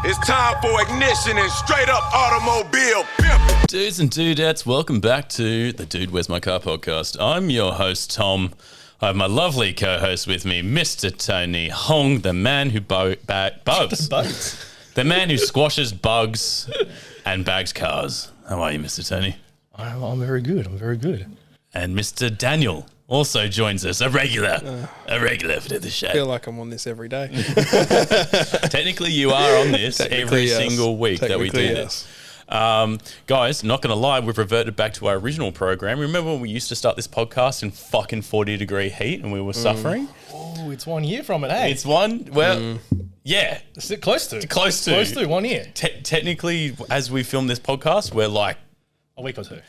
It's time for ignition and straight up automobile pimping. Dudes and dudettes, welcome back to the Dude Where's My Car podcast. I'm your host, Tom. I have my lovely co-host with me, Mr. Tony Hong, the man who bugs. The man who squashes bugs and bags cars. How are you, Mr. Tony? I'm very good. And Mr. Daniel also joins us, a regular for the show. I feel like I'm on this every day. Technically, you are on this every single week that we do this. Guys, not going to lie, we've reverted back to our original program. Remember when we used to start this podcast in fucking 40-degree heat and we were suffering? Oh, it's 1 year from it, hey? It's one, well, yeah. It's close to. Close to 1 year. Technically, as we film this podcast, we're like... A week or two.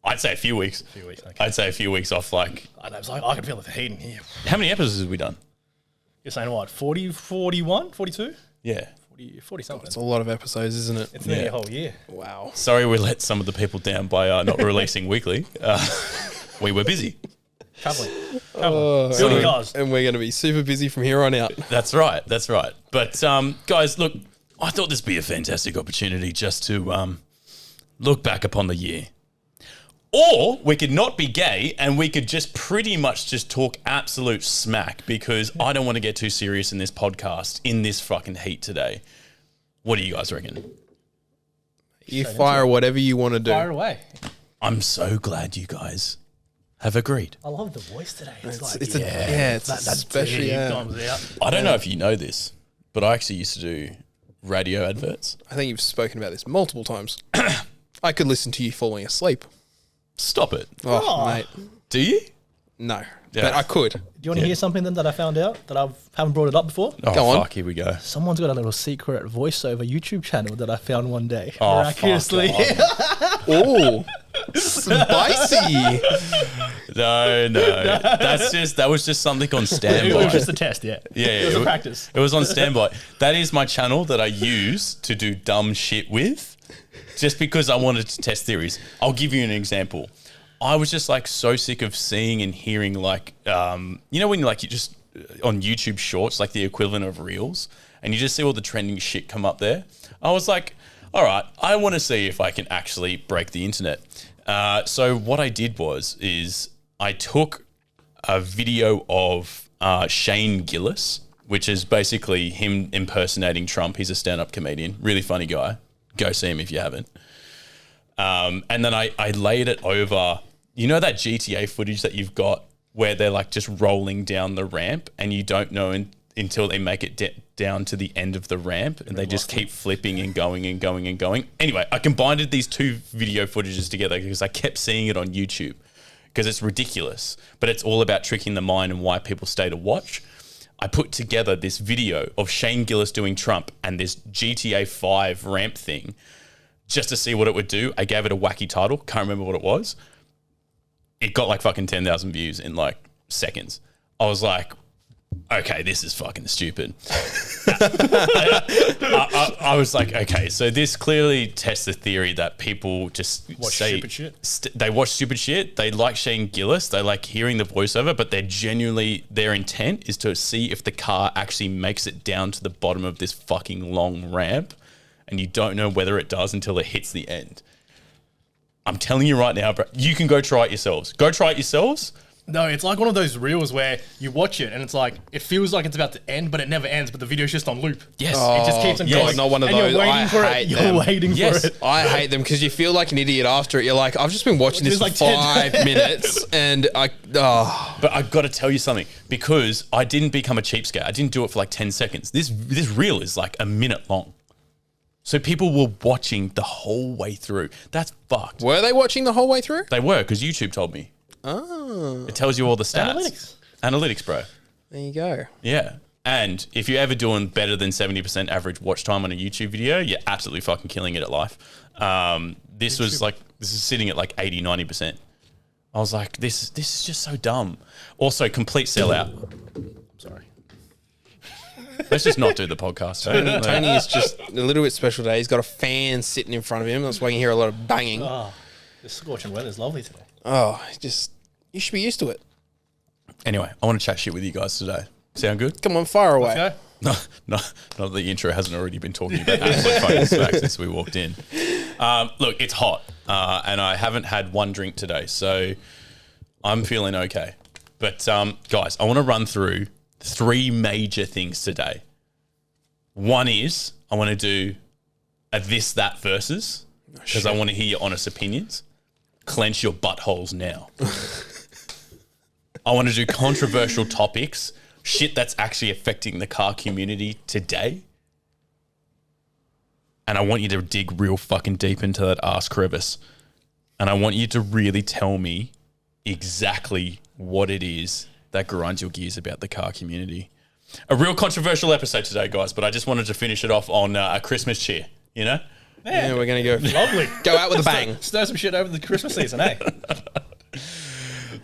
I'd say a few weeks. Okay. I'd say a few weeks off, like... I know, it's like, I can feel the heat in here. How many episodes have we done? You're saying what, 40, 41, 42? Yeah. 40 something. It's a lot of episodes, isn't it? It's nearly a whole year. Wow. Sorry we let some of the people down by not releasing weekly. We were busy. Traveling. Building cars. And we're going to be super busy from here on out. That's right. But, guys, look, I thought this would be a fantastic opportunity just to look back upon the year. Or we could not be gay and we could just pretty much just talk absolute smack because I don't want to get too serious in this podcast in this fucking heat today. What do you guys reckon? You fire whatever you want to do. Fire away. I'm so glad you guys have agreed. I love the voice today. It's It's special. Yeah. comes out. I don't know if you know this, but I actually used to do radio adverts. I think you've spoken about this multiple times. I could listen to you falling asleep. Stop it. Oh, mate. Do you? No. Yeah. But I could. Do you want to hear something then that I found out that I haven't brought it up before? Oh, Go on. fuck, here we go. Someone's got a little secret voiceover YouTube channel that I found one day. Oh, miraculously. Oh, spicy. No. That was just something on standby. It was just a test, yeah. Yeah, It was a practice. It was on standby. That is my channel that I use to do dumb shit with, just because I wanted to test theories. I'll give you an example. I was just like so sick of seeing and hearing like, you know when like you just on YouTube Shorts, like the equivalent of Reels, and you just see all the trending shit come up there. I was like, all right, I want to see if I can actually break the internet. So what I did is I took a video of Shane Gillis, which is basically him impersonating Trump. He's a stand-up comedian, really funny guy. Go see him if you haven't. And then I laid it over, you know that GTA footage that you've got where they're like just rolling down the ramp and you don't know until they make it down to the end of the ramp and they just keep flipping and going and going and going. Anyway, I combined these two video footages together because I kept seeing it on YouTube because it's ridiculous, but it's all about tricking the mind and why people stay to watch. I put together this video of Shane Gillis doing Trump and this GTA 5 ramp thing just to see what it would do. I gave it a wacky title. Can't remember what it was. It got like fucking 10,000 views in like seconds. I was like, okay, this is fucking stupid. I was like, okay, so this clearly tests the theory that people just Watch say stupid shit. They watch stupid shit. They like Shane Gillis. They like hearing the voiceover, but their intent is to see if the car actually makes it down to the bottom of this fucking long ramp, and you don't know whether it does until it hits the end. I'm telling you right now, bro, you can go try it yourselves. Go try it yourselves. No, it's like one of those reels where you watch it and it's like, it feels like it's about to end, but it never ends, but the video's just on loop. Yes. It just keeps on yes. going. Not one of and those. You're waiting I for hate it. them. You're waiting Yes. for it. I hate them because you feel like an idiot after it. You're like, I've just been watching this It's for like 10 5 minutes and But I've got to tell you something, because I didn't become a cheapskate. I didn't do it for like 10 seconds. This reel is like a minute long. So people were watching the whole way through. That's fucked. Were they watching the whole way through? They were, because YouTube told me. Oh. It tells you all the stats. Analytics, bro. There you go. Yeah. And if you're ever doing better than 70% average watch time on a YouTube video, you're absolutely fucking killing it at life. This is sitting at like 80, 90%. I was like, this is just so dumb. Also, complete sellout. I'm sorry. Let's just not do the podcast. Tony is just a little bit special today. He's got a fan sitting in front of him. That's why you can hear a lot of banging. Oh, the scorching weather's lovely today. Oh, you should be used to it. Anyway, I want to chat shit with you guys today. Sound good? Come on, fire away. Let's go. Not that the intro hasn't already been talking about absolute fucking smack since we walked in. Look, it's hot, and I haven't had one drink today, so I'm feeling okay. But guys, I want to run through 3 major things today. One is I want to do a this, that versus, because I want to hear your honest opinions. Clench your buttholes now. I want to do controversial topics, shit that's actually affecting the car community today. And I want you to dig real fucking deep into that ass crevice. And I want you to really tell me exactly what it is that grinds your gears about the car community. A real controversial episode today, guys, but I just wanted to finish it off on a Christmas cheer, you know? Yeah, we're going to go Lovely. go out with a bang. Stir some shit over the Christmas season, eh?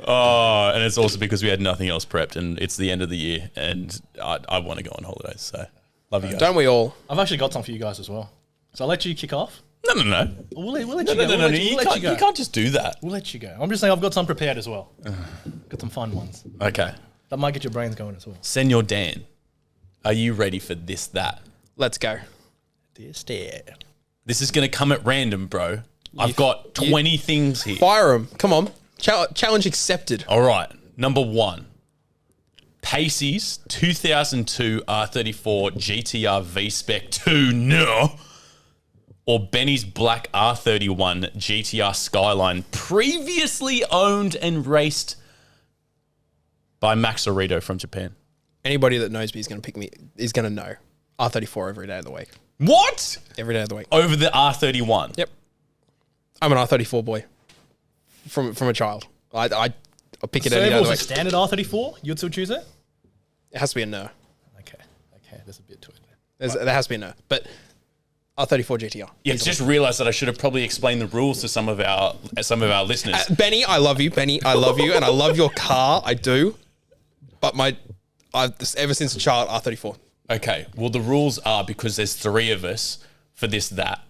Oh, and it's also because we had nothing else prepped, and it's the end of the year, and I want to go on holidays, so love you guys. Don't we all? I've actually got some for you guys as well. So I'll let you kick off. No. We'll let you go. No. We'll You let you go. can't just do that. We'll let you go. I'm just saying I've got some prepared as well. Got some fun ones. Okay. That might get your brains going as well. Senor Dan, are you ready for this, that? Let's go. This is going to come at random, bro. I've got 20 things here. Fire them. Come on. Challenge accepted. All right. Number 1. Pacey's 2002 R34 GTR V-Spec 2, no. Or Benny's black R31 GTR Skyline, previously owned and raced by Max Orito from Japan. Anybody that knows me is going to pick me, is going to know. R34 every day of the week. What? Every day of the week. Over the R31? Yep. I'm an R34 boy. From a child. I'll pick it So any if day it of the was week. a standard R34, you'd still choose it? It has to be a no. Okay, there's a bit to it. There has to be a no. But R34 GTR. Yeah, just realised that I should have probably explained the rules to some of our listeners. Benny, I love you. Benny, I love you. And I love your car. I do. But ever since a child, R34. Okay, well, the rules are because there's 3 of us for this, that.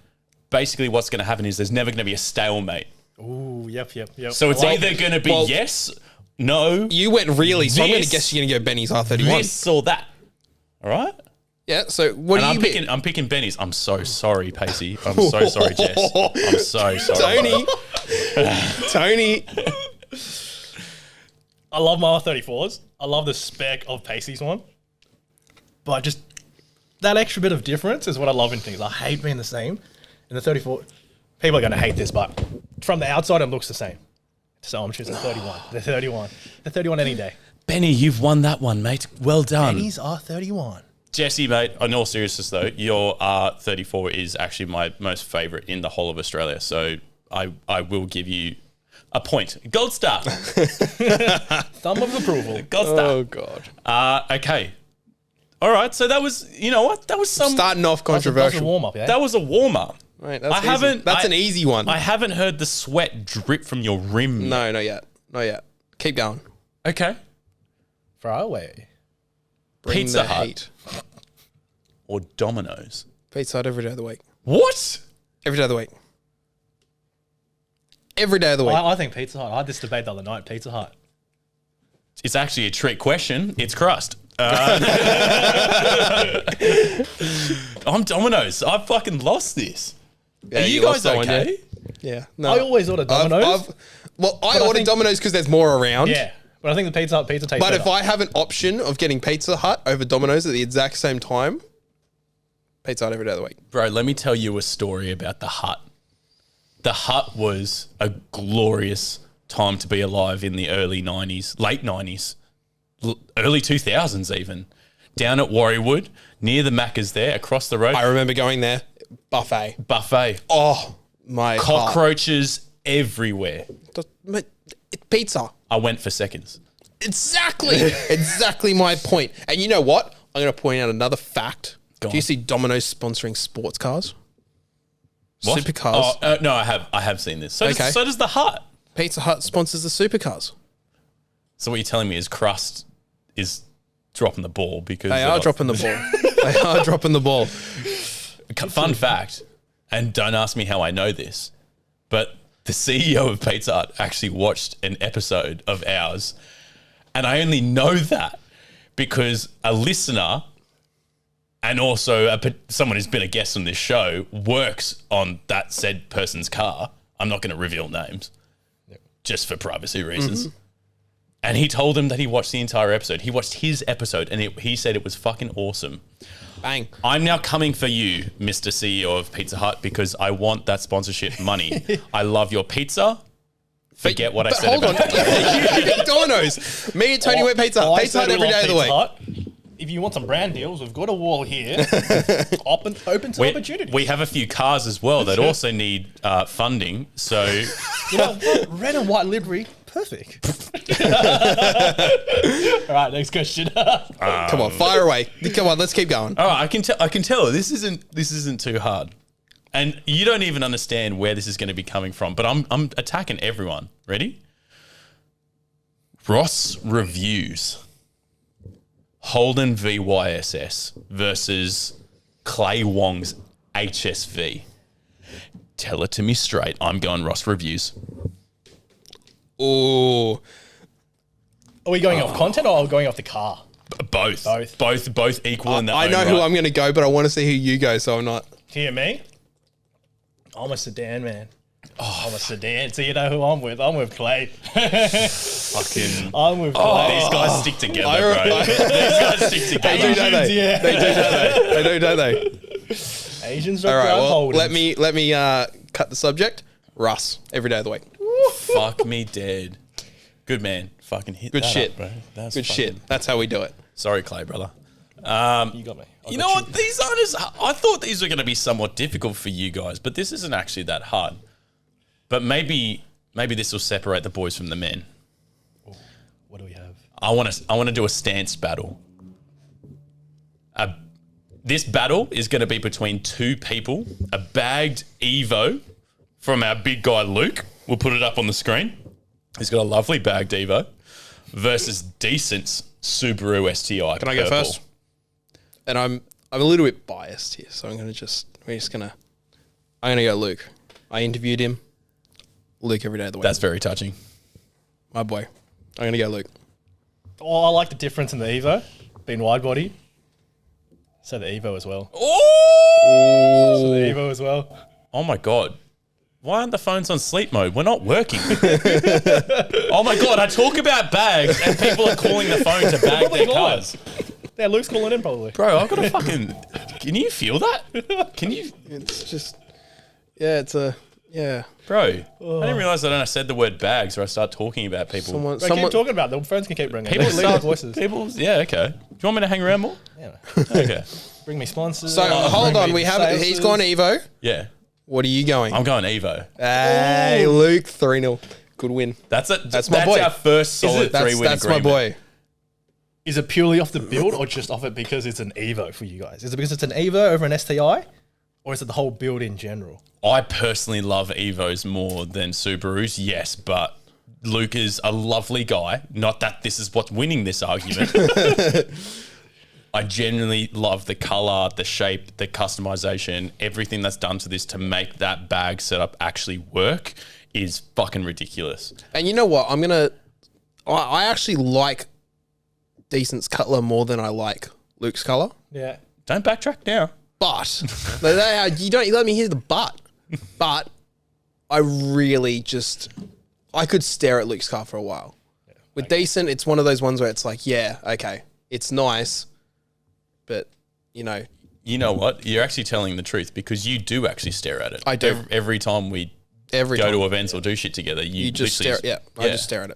Basically, what's going to happen is there's never going to be a stalemate. Ooh, yep. So it's either going to be yes, no, You went really, so I'm going to This- guess you're going to go Benny's R31. this or that. All right? Yeah, so what And do you pick? I'm picking Benny's. I'm so sorry, Pacey. I'm so sorry, Jess. I'm so sorry. Tony. I love my R34s. I love the spec of Pacey's one. But just that extra bit of difference is what I love in things. I hate being the same. In the 34, people are going to hate this, but from the outside, it looks the same. So I'm choosing 31. The 31. The 31 any day. Benny, you've won that one, mate. Well done. Benny's R31. Jesse, mate, in all seriousness, though, your R34 is actually my most favourite in the whole of Australia. So I will give you a point. Gold star. Thumb of approval. Gold star. Oh, God. Okay. All right. So that was, you know what? That was some. Starting off That's a controversial. warm-up, yeah? That was a warm up. Right, that's I easy. haven't. That's an easy one. I haven't heard the sweat drip from your rim. Yet. No, not yet. Not yet. Keep going. Okay. Far away. Bring Pizza the Hut. heat. Or Domino's. Pizza Hut every day of the week. What? Every day of the week. Every day of the week. I think Pizza Hut. I had this debate the other night. Pizza Hut. It's actually a trick question. It's crust. I'm Domino's. I fucking lost this. Yeah, Are you lost guys that one, okay? Yeah. No. I always order Domino's. I ordered think- Domino's because there's more around. Yeah, but I think the Pizza Hut pizza tastes But better. if I have an option of getting Pizza Hut over Domino's at the exact same time, Pizza Hut every day of the week. Bro, let me tell you a story about the Hut. The Hut was a glorious time to be alive in the early 90s, late 90s, early 2000s even. Down at Warriewood, near the Macca's there, across the road, I remember going there. Buffet. buffet. Oh, my heart. Cockroaches everywhere. Mate, it's pizza. I went for seconds. Exactly. Exactly my point. And you know what? I'm going to point out another fact. Go Do you on. see Domino's sponsoring sports cars? What? Supercars. Oh, no, I have seen this. So, Okay. so does the Hut. Pizza Hut sponsors the supercars. So what you're telling me is Crust is dropping the ball because They are dropping the ball. They are dropping the ball. Fun fact, and don't ask me how I know this, but the CEO of Pizza Hut actually watched an episode of ours, and I only know that because a listener and also someone who's been a guest on this show works on that said person's car. I'm not going to reveal names, just for privacy reasons. And he told them that he watched the entire episode. He watched his episode, and he said it was fucking awesome. Bang. I'm now coming for you, Mr. CEO of Pizza Hut, because I want that sponsorship money. I love your pizza. Forget what I said hold about on. Domino's. Me and Tony went Pizza Hut. Pizza Hut every day of the week. Hut. If you want some brand deals, we've got a wall here. open to opportunity. We have a few cars as well that also need funding. So, you know what? Red and white livery, perfect. All right, next question. Come on, fire away. Come on, let's keep going. all right, I can tell this isn't too hard, and you don't even understand where this is going to be coming from. But I'm attacking everyone. Ready? Ross reviews. Holden VYSS versus Clay Wong's HSV. Tell it to me straight. I'm going Ross reviews. Oh, Are we going off content or are we going off the car? Both equal in that. I know who I'm going to go, but I want to see who you go, so I'm not. Hear me? I'm a sedan man. I'm a sedan. So you know who I'm with? I'm with Clay. Fucking. I'm with Clay. These guys stick together, bro. These guys stick They together. do, don't they? Yeah. They do, don't they? They do, don't they? Asians All are right, proud well, holders. let me cut the subject. Russ, every day of the week. Fuck me dead. Good man. Fucking hit Good that shit. up, bro. That's Good fucking- shit. That's how we do it. Sorry, Clay, brother. You got me. You know what? These owners, I thought these were going to be somewhat difficult for you guys, but this isn't actually that hard. But maybe this will separate the boys from the men. What do we have? I want to do a stance battle. This battle is going to be between two people. A bagged Evo from our big guy Luke. We'll put it up on the screen. He's got a lovely bagged Evo versus Decent's Subaru STI. Can I go first? And I'm a little bit biased here, so I'm gonna go Luke. I interviewed him. Luke every day of the week. That's very touching. my boy. I'm gonna go Luke. Oh, I like the difference in the Evo being wide body. So the Evo as well. Oh! So the Evo as well. Oh my God. Why aren't the phones on sleep mode? We're not working. Oh my God. I talk about bags and people are calling the phone to bag their cars. Yeah, Luke's calling in probably. Bro, I've got a fucking... Can you feel that? Can you... It's just, yeah, it's a, yeah. Bro, I didn't realize that when I said the word bags or I start talking about people. Bro, keep talking about it. The phones can keep ringing. People Leave their start... voices. People... Yeah, okay. Do you want me to hang around more? Yeah. Okay. Bring me sponsors. So hold bring on, me we have sales. he's gone Evo. Yeah. What are you going? I'm going Evo. Hey, Luke, 3-0. Good win. That's my boy. our first solid That's 3-win that's my agreement. boy. Is it purely off the build or just off it because it's an Evo for you guys? Is it because it's an Evo over an STI? Or is it the whole build in general? I personally love Evos more than Subarus, yes, but Luke is a lovely guy. Not that this is what's winning this argument. I genuinely love the color, the shape, the customization, everything that's done to this to make that bag setup actually work is fucking ridiculous. And you know what? I actually like Decent's color more than I like Luke's color. Yeah. Don't backtrack now. But you don't let me hear the but. But I really just I could stare at Luke's car for a while. Yeah, with Decent, it's one of those ones where it's like, yeah, okay, it's nice, but you know what? You're actually telling the truth because you do actually stare at it. I do. Every time we go to events or do shit together, you just stare. Yeah, I just stare at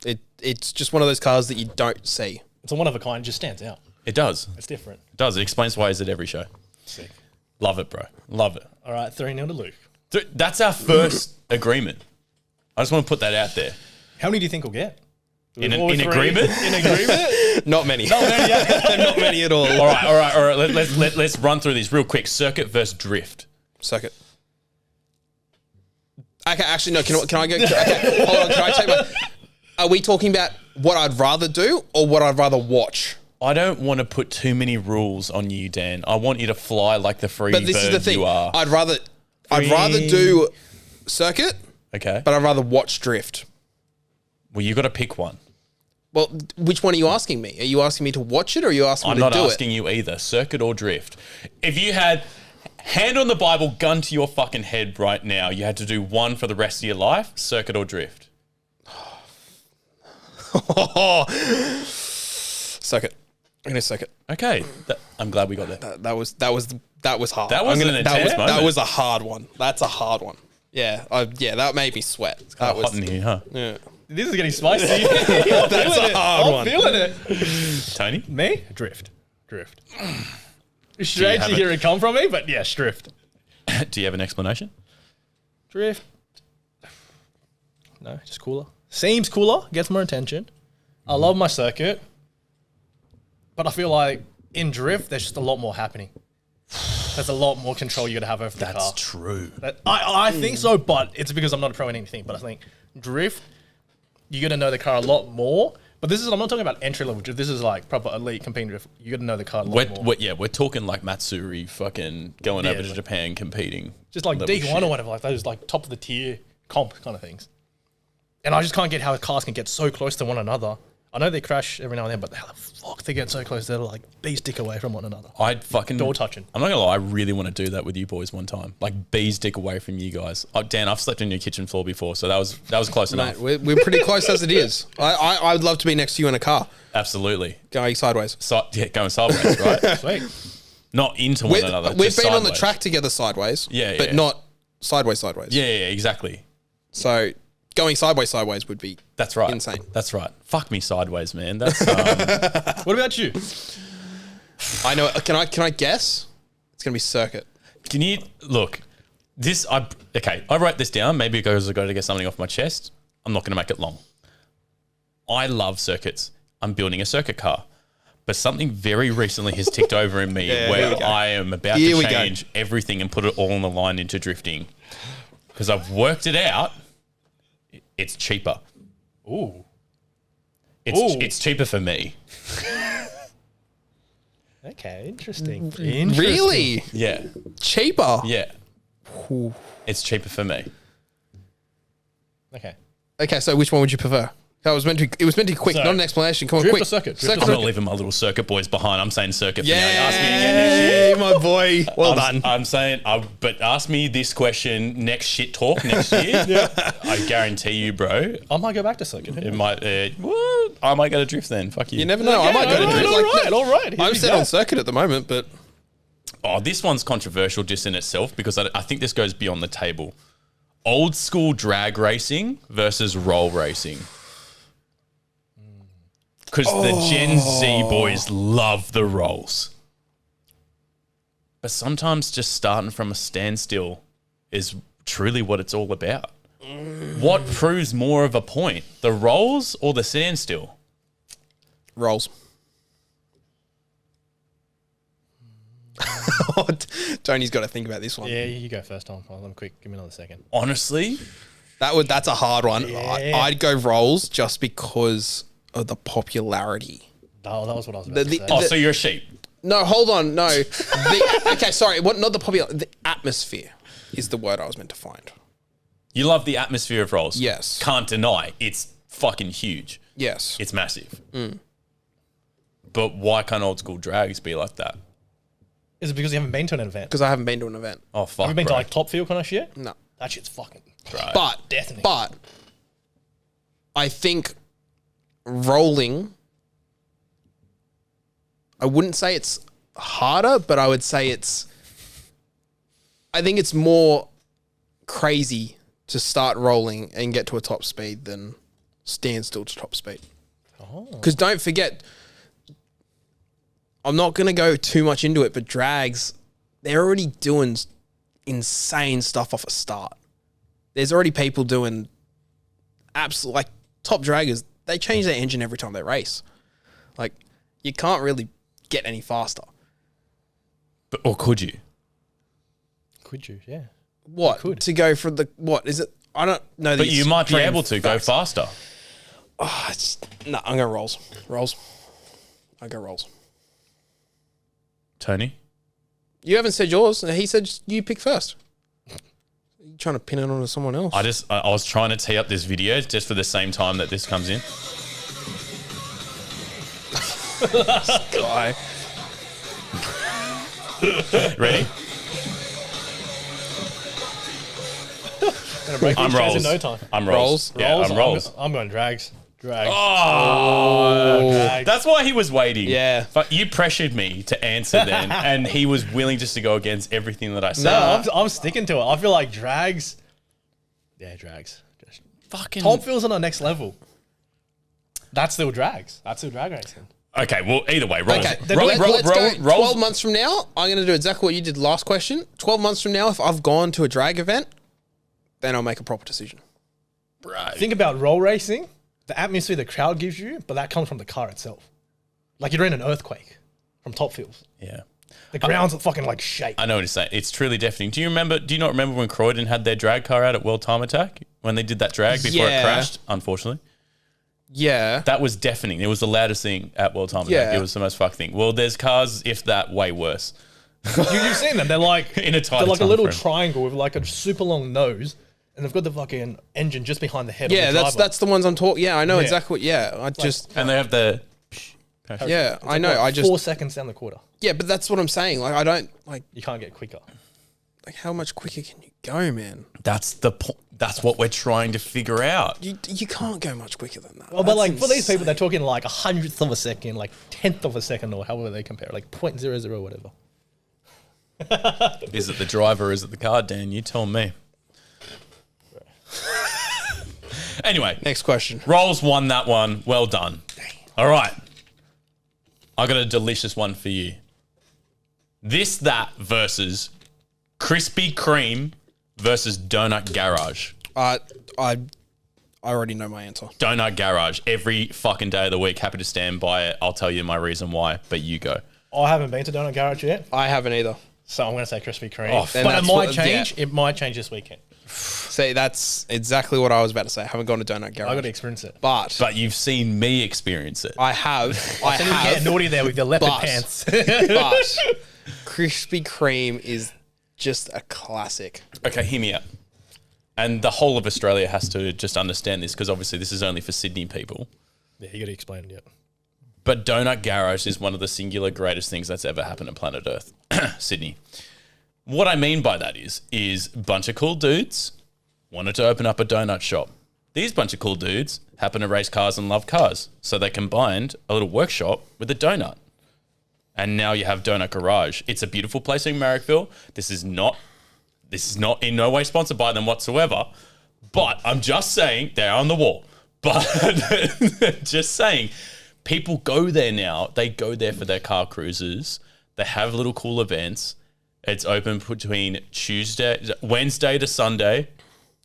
it. It's just one of those cars that you don't see. It's a one of a kind. It just stands out. It does. It's different. It does. It explains why he's at every show. Sick. Love it, bro. Love it. All right, 3-0 to Luke. That's our first agreement. I just want to put that out there. How many do you think we'll get? In agreement? In agreement? Not many. Not many, yeah. Not many at all. All right. Let's run through these real quick. Circuit versus drift. Circuit. Okay, actually, no. Can I go? Okay, hold on. Can I take my? Are we talking about what I'd rather do or what I'd rather watch? I don't want to put too many rules on you, Dan. I want you to fly like the free But this is the bird thing. you are. I'd rather do circuit, Okay. but I'd rather watch drift. Well, you got to pick one. Well, which one are you asking me? Are you asking me to watch it, or are you asking I'm me to not do it? asking you either. Circuit or drift. If you had hand on the Bible, gun to your fucking head right now, you had to do one for the rest of your life, circuit or drift. Circuit. I'm gonna circuit. Okay. I'm glad we got there. That was hard. That was an intense moment. That was a hard one. That's a hard one. Yeah, that made me sweat. That was Hot in here, huh? yeah. This is getting spicy. That's a hard one. I'm feeling it. Tony? Me? Drift. It's strange have to it? hear it come from me, but yes, drift. Do you have an explanation? Drift. No, just cooler. Seems cooler, gets more attention. I love my circuit, but I feel like in drift, there's just a lot more happening. There's a lot more control you got to have over the car. That's true. I think so, but it's because I'm not a pro in anything. But I think drift, you got to know the car a lot more. But I'm not talking about entry level drift. This is like proper elite competing drift. You got to know the car a lot more. We're talking like Matsuri fucking going over to like- Japan competing. Just like level D1 shit. or whatever, like those like top of the tier comp kind of things. And I just can't get how cars can get so close to one another. I know they crash every now and then, but how the fuck they get so close they're like bees dick away from one another. I'd fucking Door touching. I'm not gonna lie, I really want to do that with you boys one time. Like bees dick away from you guys. Oh, Dan, I've slept on your kitchen floor before, so that was close enough. Mate, we're pretty close as it is. I would love to be next to you in a car Absolutely. going sideways. Going sideways, right? Sweet. Not into one another. We've just been on the sideways. track together sideways, Yeah, but yeah. not sideways. Yeah, exactly. So going sideways would be That's right. insane. That's right. Fuck me sideways, man. That's What about you? I know. Can I guess? It's gonna be circuit. Can you look? I wrote this down. Maybe because I got to get something off my chest. I'm not going to make it long. I love circuits. I'm building a circuit car, but something very recently has ticked over in me here where we go. I am about Here to we go. change everything and put it all on the line into drifting because I've worked it out. It's cheaper. Ooh. It's cheaper for me. Okay, interesting. Really Yeah, cheaper. yeah. It's cheaper for me. Okay. Okay, so which one would you prefer? It was meant to be quick, So, not an explanation. Come on, drift quick. or circuit? Drift or I'm circuit? not leaving my little circuit boys behind. I'm saying circuit for now. Ask me again next year. Yay, my boy. Well done. I'm saying, but ask me this question next shit talk next year. I guarantee you, bro, I might go back to circuit. it might. I might go to drift then. Fuck you. You never know. I might go to drift. All right. Here I'm we set go. on circuit at the moment, but Oh, this one's controversial just in itself because I think this goes beyond the table. Old school drag racing versus roll racing. Because the Gen Z boys love the rolls. But sometimes just starting from a standstill is truly what it's all about. What proves more of a point, the rolls or the standstill? rolls. Tony's got to think about this one. Yeah, you go first, Tom. Hold on, quick. Give me another second. Honestly, That's a hard one. Yeah. I'd go rolls just because of the popularity. Oh, that was what I was about to say. oh, so you're a sheep. No, hold on. No. Okay, sorry. What? Not the popular. The atmosphere is the word I was meant to find. You love the atmosphere of rolls. Yes. Can't deny. It's fucking huge. Yes. It's massive. But why can't old school drags be like that? Is it because you haven't been to an event? Because I haven't been to an event. Oh, fuck, Have you been to bro. like Top Field kind of shit? No. That shit's fucking. Right. But Definitely. But I think rolling. I wouldn't say it's harder, but I would say it's. I think it's more crazy to start rolling and get to a top speed than stand still to top speed. Because don't forget, I'm not going to go too much into it, but drags, they're already doing insane stuff off a start. There's already people doing absolute, like top draggers, they change their engine every time they race. Like, you can't really get any faster. Or could you? Could you? Yeah. What? could. To go for the, what is it? I don't know. But you might be extreme able to go facts. faster. Oh, no, I'm going rolls. Rolls. I go rolls. Tony? You haven't said yours. He said you pick first. Are you trying to pin it onto someone else? I was trying to tee up this video just for the same time that this comes in. Guy. Ready? Gonna break I'm these trays rolls. in no time. I'm rolls. Yeah, I'm rolls. I'm going drags. Drags. Oh, Drags. that's why he was waiting. Yeah. But you pressured me to answer then, and he was willing just to go against everything that I said. No, I'm sticking to it. I feel like drags. Yeah, drags. Just Fucking. Top feels on our next level. That's still drags. That's still drag racing. Okay, well, either way, rolls. Okay, Rolls. let's go 12 months from now. I'm going to do exactly what you did last question. 12 months from now, if I've gone to a drag event, then I'll make a proper decision. Think about roll racing, the atmosphere the crowd gives you, but that comes from the car itself. Like you're in an earthquake from top feels. Yeah. The ground's fucking like shake. I know what you're saying. It's truly deafening. Do you not remember when Croydon had their drag car out at World Time Attack? When they did that drag before it crashed, unfortunately? Yeah. That was deafening. It was the loudest thing at World Time Attack. Yeah. It was the most fucked thing. Well, there's cars, if that, way worse. You've seen them. They're like In a tighter they're like a time little frame. triangle with like a super long nose, and they've got the fucking engine just behind the head. Yeah, of the driver. that's the ones I'm talking. Yeah, I know Yeah. exactly what. Yeah, I just. And they have the... Yeah, I know. Like I just. 4 seconds down the quarter. Yeah, but that's what I'm saying. Like, I don't like. You can't get quicker. Like, how much quicker can you go, man? That's the point. That's what we're trying to figure out. You can't go much quicker than that. Well, but That's like for these insane. people, they're talking like a hundredth of a second, like 10th of a second, or however they compare, like 0.00 whatever. Is it the driver or is it the car, Dan? You tell me. Anyway, Next question. Rolls won that one. Well done. All right. I got a delicious one for you. This, that versus Krispy Kreme versus Donut Garage. I already know my answer. Donut Garage. Every fucking day of the week. Happy to stand by it. I'll tell you my reason why, but you go. I haven't been to Donut Garage yet, I haven't either. so I'm going to say Krispy Kreme. Oh, but then it that's might what- change. yeah. It might change this weekend. See, that's exactly what I was about to say. I haven't gone to Donut Garage. I got to experience it. but But you've seen me experience it. I have. I Then you get have. naughty there with your leopard but- pants. But Krispy Kreme is just a classic. Okay, hear me out. And the whole of Australia has to just understand this because obviously this is only for Sydney people. Yeah, you got to explain it. Yeah. But Donut Garage is one of the singular greatest things that's ever happened on planet Earth. Sydney. What I mean by that is a bunch of cool dudes wanted to open up a donut shop. These bunch of cool dudes happen to race cars and love cars. So they combined a little workshop with a donut. And now you have Donut Garage. It's a beautiful place in Marrickville. This is not in no way sponsored by them whatsoever. But I'm just saying, they're on the wall. But just saying, people go there now. They go there for their car cruises. They have little cool events. It's open between Wednesday to Sunday,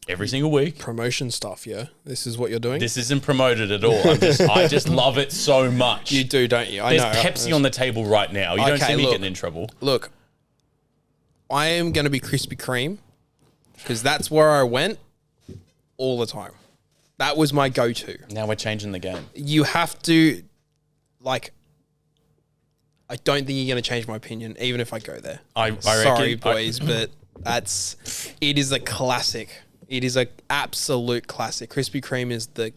every single week. Promotion stuff, yeah. This is what you're doing. This isn't promoted at all. I just love it so much. You do, don't you? I There's know. Pepsi on the table right now. You don't Okay, see me look. getting in trouble. Look, I am going to be Krispy Kreme because that's where I went all the time. That was my go-to. Now we're changing the game. You have to, like, I don't think you're going to change my opinion, even if I go there. I Sorry, reckon, boys, but it is a classic. It is an absolute classic. Krispy Kreme is the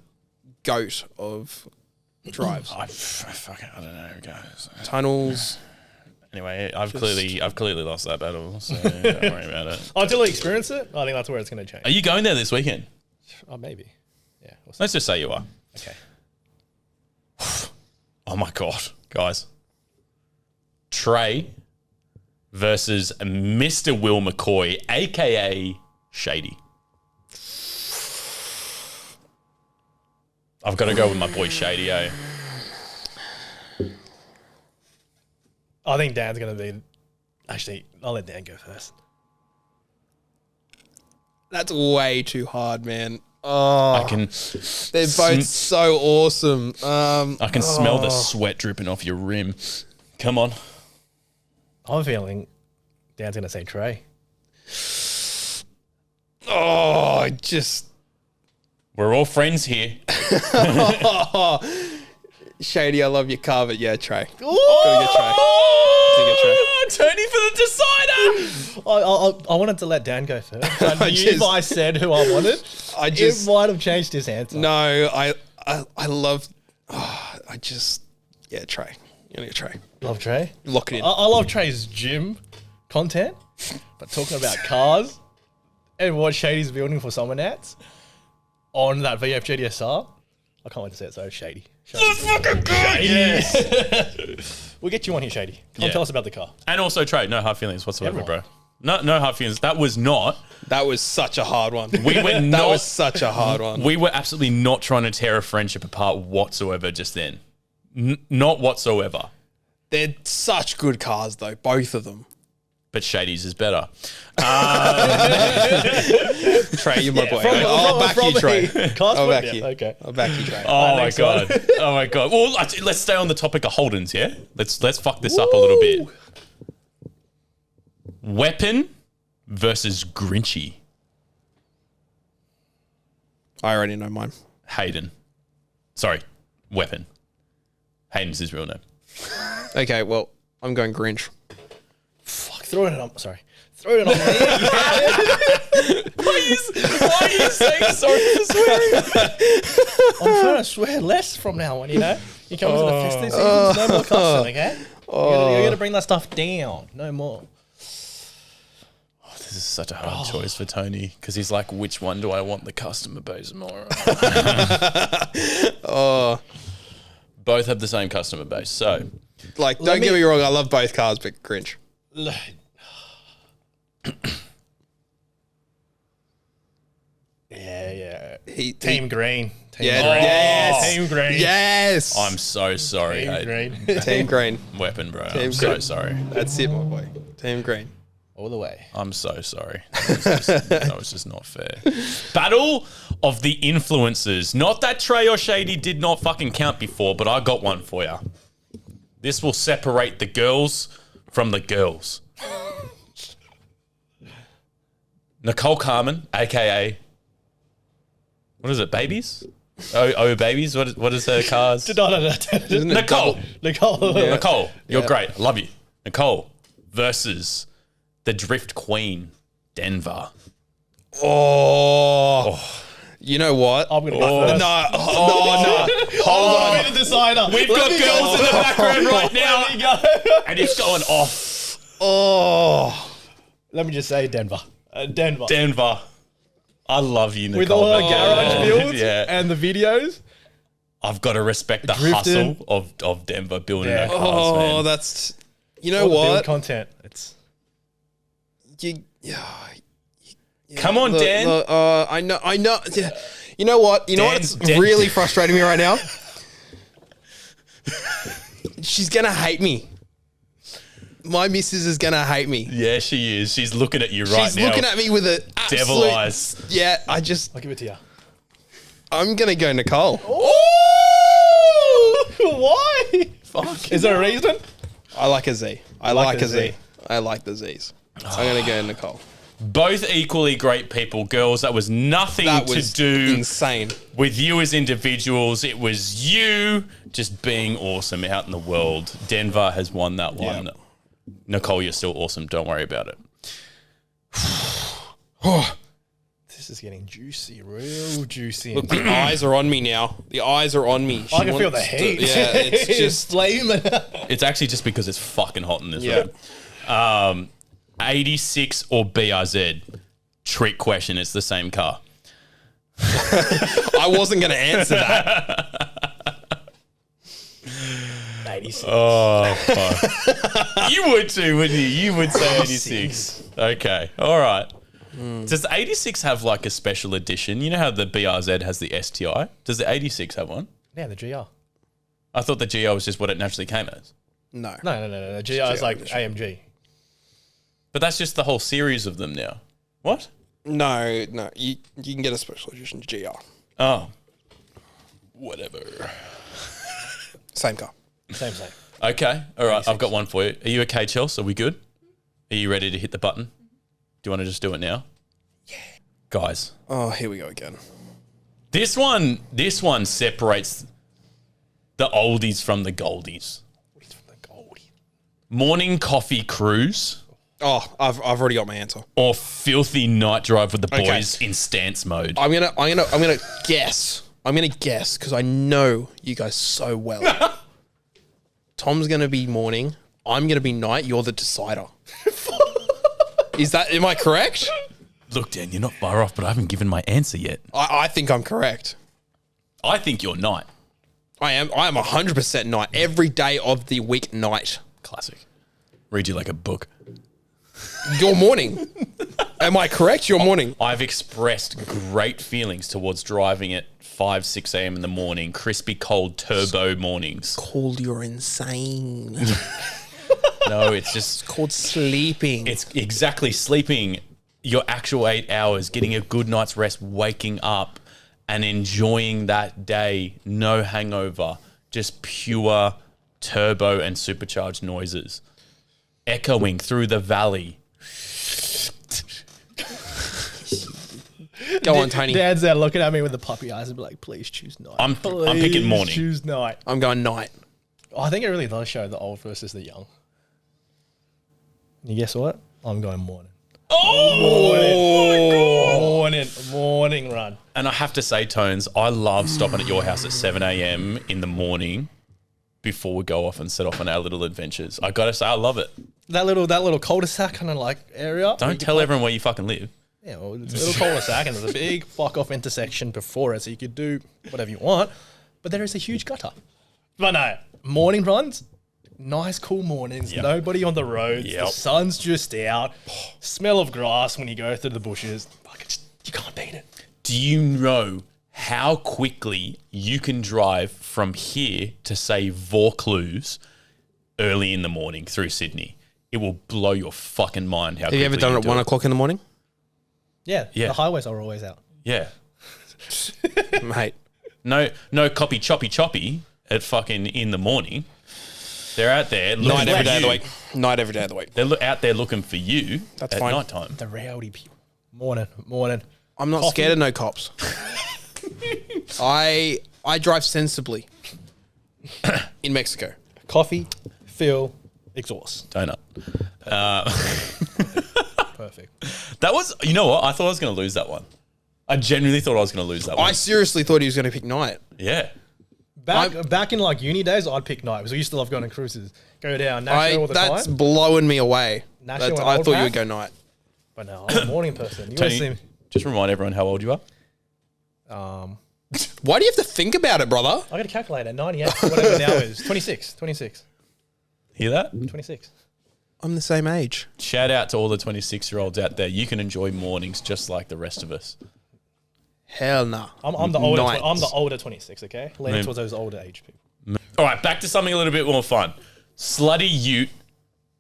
goat of drives. I don't know, guys. Tunnels. Anyway, I've clearly lost that battle, so don't worry about it. Until I experience it, I think that's where it's going to change. Are you going there this weekend? Oh, maybe. Yeah. We'll see. Let's just say you are. Okay. Oh my god, guys. Trey versus Mr. Will McCoy, aka Shady. I've got to go with my boy Shady, eh? I think Dan's going to be. Actually, I'll let Dan go first. That's way too hard, man. Oh, I can they're both so awesome. I can smell the sweat dripping off your rim. Come on. I'm feeling Dan's going to say Trey. Oh, We're all friends here. Shady, I love your car, but yeah, Trey. Ooh! Gotta get Trey. Gotta get Trey. Tony for the decider. I wanted to let Dan go first. I knew just- if I said who I wanted, it might have changed his answer. No, I love. Yeah, Trey. You're gonna Trey. Love Trey. Lock it in. I love Trey's gym content, but talking about cars and what Shady's building for someone else on that VF GTSR, I can't wait to see it. So Shady. Let's fucking go! Yes. We'll get you on here, Shady. Come tell us about the car. And also, Trey, no hard feelings whatsoever, Everyone. bro. No hard feelings. That was not. That was such a hard one. We were That not. was such a hard one. We were absolutely not trying to tear a friendship apart whatsoever just then. Not whatsoever. They're such good cars, though, both of them. But Shady's is better. Trey, you're my boy. I'll back you, Trey. I'll back you. Okay. I'll back you, Trey. Oh my next god. Oh my god. Well, let's stay on the topic of Holdens, yeah? Let's fuck this up a little bit. Weapon versus Grinchy. I already know mine. Hayden. Sorry, Weapon. Hayden's his real name. Okay, well, I'm going Grinch. Fuck, throw it on. Sorry. Throw it on me. Why are you saying sorry for swearing? I'm trying to swear less from now on, you know? You come into the festive season, no more cussing, okay? You're going to bring that stuff down. No more. This is such a hard choice for Tony because he's like, which one do I want the customer base more? Both have the same customer base, so Like, don't get me wrong, I love both cars, but Grinch. Yeah. Team Team Green. Team Yeah, Green. yes. Team Green. Yes. I'm so sorry. Team Hayden. Green. Team Green. Weapon, bro. Team I'm so Green. sorry. That's it, my boy. Team Green. All the way. I'm so sorry. That was just not fair. Battle of the influencers. Not that Trey or Shady did not fucking count before, but I got one for you. This will separate the girls from the girls. Nicole Carmen, aka what is it? Babies? Oh, babies. What is her cars? No. Isn't it Nicole. Nicole. Nicole, you're great. I love you. Nicole versus the Drift Queen, Denver. Oh. You know what? I'm going to go first. No. Hold on. We're the decider. We've got girls in the background right now, Let me go. and it's going off. Oh. Let me just say Denver. Denver. Denver. I love you, Nicole. With all her man. garage builds Yeah. and the videos. I've got to respect the Drifting. hustle of Denver building Yeah. her cars, Oh, man. that's... You know All the build what? content. It's Come on, Dan. I know. Yeah. You know what? You know what's really frustrating me right now? She's going to hate me. My missus is going to hate me. Yeah, she is. She's looking at you right She's now. looking at me with a Devil absolute, eyes. Yeah, I'll give it to you. I'm going to go Nicole. Why? Fuck. Is there a reason? I like a Z. I like the a Z. Z. I like the Z's. I'm going to go Nicole. Both equally great people, girls. That was nothing That to was do insane. with you as individuals. It was you just being awesome out in the world. Denver has won that one. Yep. Nicole, you're still awesome. Don't worry about it. This is getting juicy, real juicy. Look, the eyes are on me now. The eyes are on me. I can feel the heat. Yeah, it's just... flaming. It's actually just because it's fucking hot in this Yeah. room. 86 or BRZ? Trick question. It's the same car. I wasn't going to answer that. 86. Oh, fuck. You would too, wouldn't you? You would say 86. Okay. All right. Does the 86 have like a special edition? You know how the BRZ has the STI? Does the 86 have one? Yeah, the GR. I thought the GR was just what it naturally came as. No. No. The GR is like AMG. But that's just the whole series of them now. What? No. You can get a special edition GR. Oh. Whatever. Same car. Same. Okay. All right. I've got one for you. Are you okay, Chelsea? Are we good? Are you ready to hit the button? Do you want to just do it now? Yeah. Guys, Oh, here we go again. this one separates the oldies from the goldies. Morning coffee cruise Oh, I've already got my answer. or filthy night drive with the Okay. boys in stance mode. I'm gonna guess. I'm gonna guess because I know you guys so well. Tom's going to be morning. I'm going to be night. You're the decider. Am I correct? Look, Dan, you're not far off, but I haven't given my answer yet. I think I'm correct. I think you're night. I am 100% night. Every day of the week, night. Classic. Read you like a book. Your morning. Am I correct? Your morning. I've expressed great feelings towards driving at 5, 6 a.m. in the morning, crispy, cold, turbo mornings. Called you're insane. No, it's just Called sleeping. It's exactly sleeping your actual 8 hours, getting a good night's rest, waking up and enjoying that day. No hangover, just pure turbo and supercharged noises echoing through the valley. Go on, Tony. Dad's there looking at me with the puppy eyes and be like, please choose night. I'm Please picking morning. choose night. I'm going night. Oh, I think it really does show the old versus the young. You guess what? I'm going morning. Morning run. And I have to say, Tones, I love stopping at your house at 7 a.m. in the morning before we go off and set off on our little adventures. I gotta say, I love it. That little cul-de-sac kind of like area. Don't tell everyone where you fucking live. Yeah, well, it's a little cul-de-sac and there's a big fuck off intersection before it, so you could do whatever you want. But there is a huge gutter. But no, morning runs, nice cool mornings, Yep. nobody on the roads, Yep. the sun's just out, smell of grass when you go through the bushes. Fucking you can't beat it. Do you know how quickly you can drive from here to, say, Vaucluse early in the morning through Sydney? It will blow your fucking mind how Have you ever done it at 1 o'clock in the morning? Yeah, Yeah. the highways are always out. Yeah. Mate. No copy choppy at fucking in the morning. They're out there looking Night every for day of the you. week. Night every day of the week. They're out there looking for you That's at fine. night time. The rowdy people. Morning. I'm not Coffee. scared of no cops. I drive sensibly in Mexico. Coffee, fill, exhaust. Donut. Perfect. That was, you know what? I thought I was going to lose that one. I genuinely thought I was going to lose that one. I seriously thought he was going to pick night. Yeah. Back in like uni days, I'd pick night because we used to love going on cruises. Go down National all the That's time. blowing me away. National and I Old thought you Path? would go night. But no, I'm a morning person. You want to Tony, see just remind everyone how old you are. Why do you have to think about it, brother? I got a calculator, 98, whatever now is. 26. Hear that? 26. I'm the same age. Shout out to all the 26-year-olds out there. You can enjoy mornings just like the rest of us. Hell no. I'm the older. Nights. I'm the older 26. Okay, leaning Man. towards those older age people. All right, back to something a little bit more fun. Slutty ute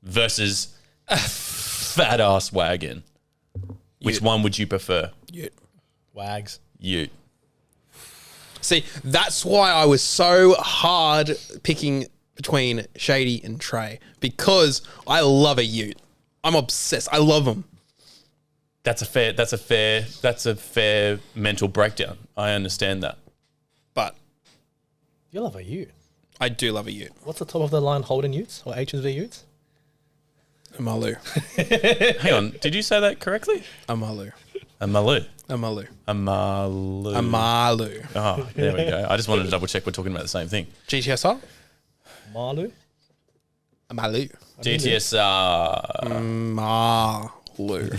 versus a fat-ass wagon. Which Ute. one would you prefer? Wags. Ute. See, that's why I was so hard picking between Shady and Trey, because I love a ute. I'm obsessed. I love them. That's a fair mental breakdown. I understand that. But You love a ute. I do love a ute. What's the top of the line Holden utes or HSV utes? A Malu. Hang on, did you say that correctly? A Malu. A Malu. A Malu. A Malu. A Malu. Oh, there we go. I just wanted to double check we're talking about the same thing. GTSR? Malu. A Malu. GTSR. Malu.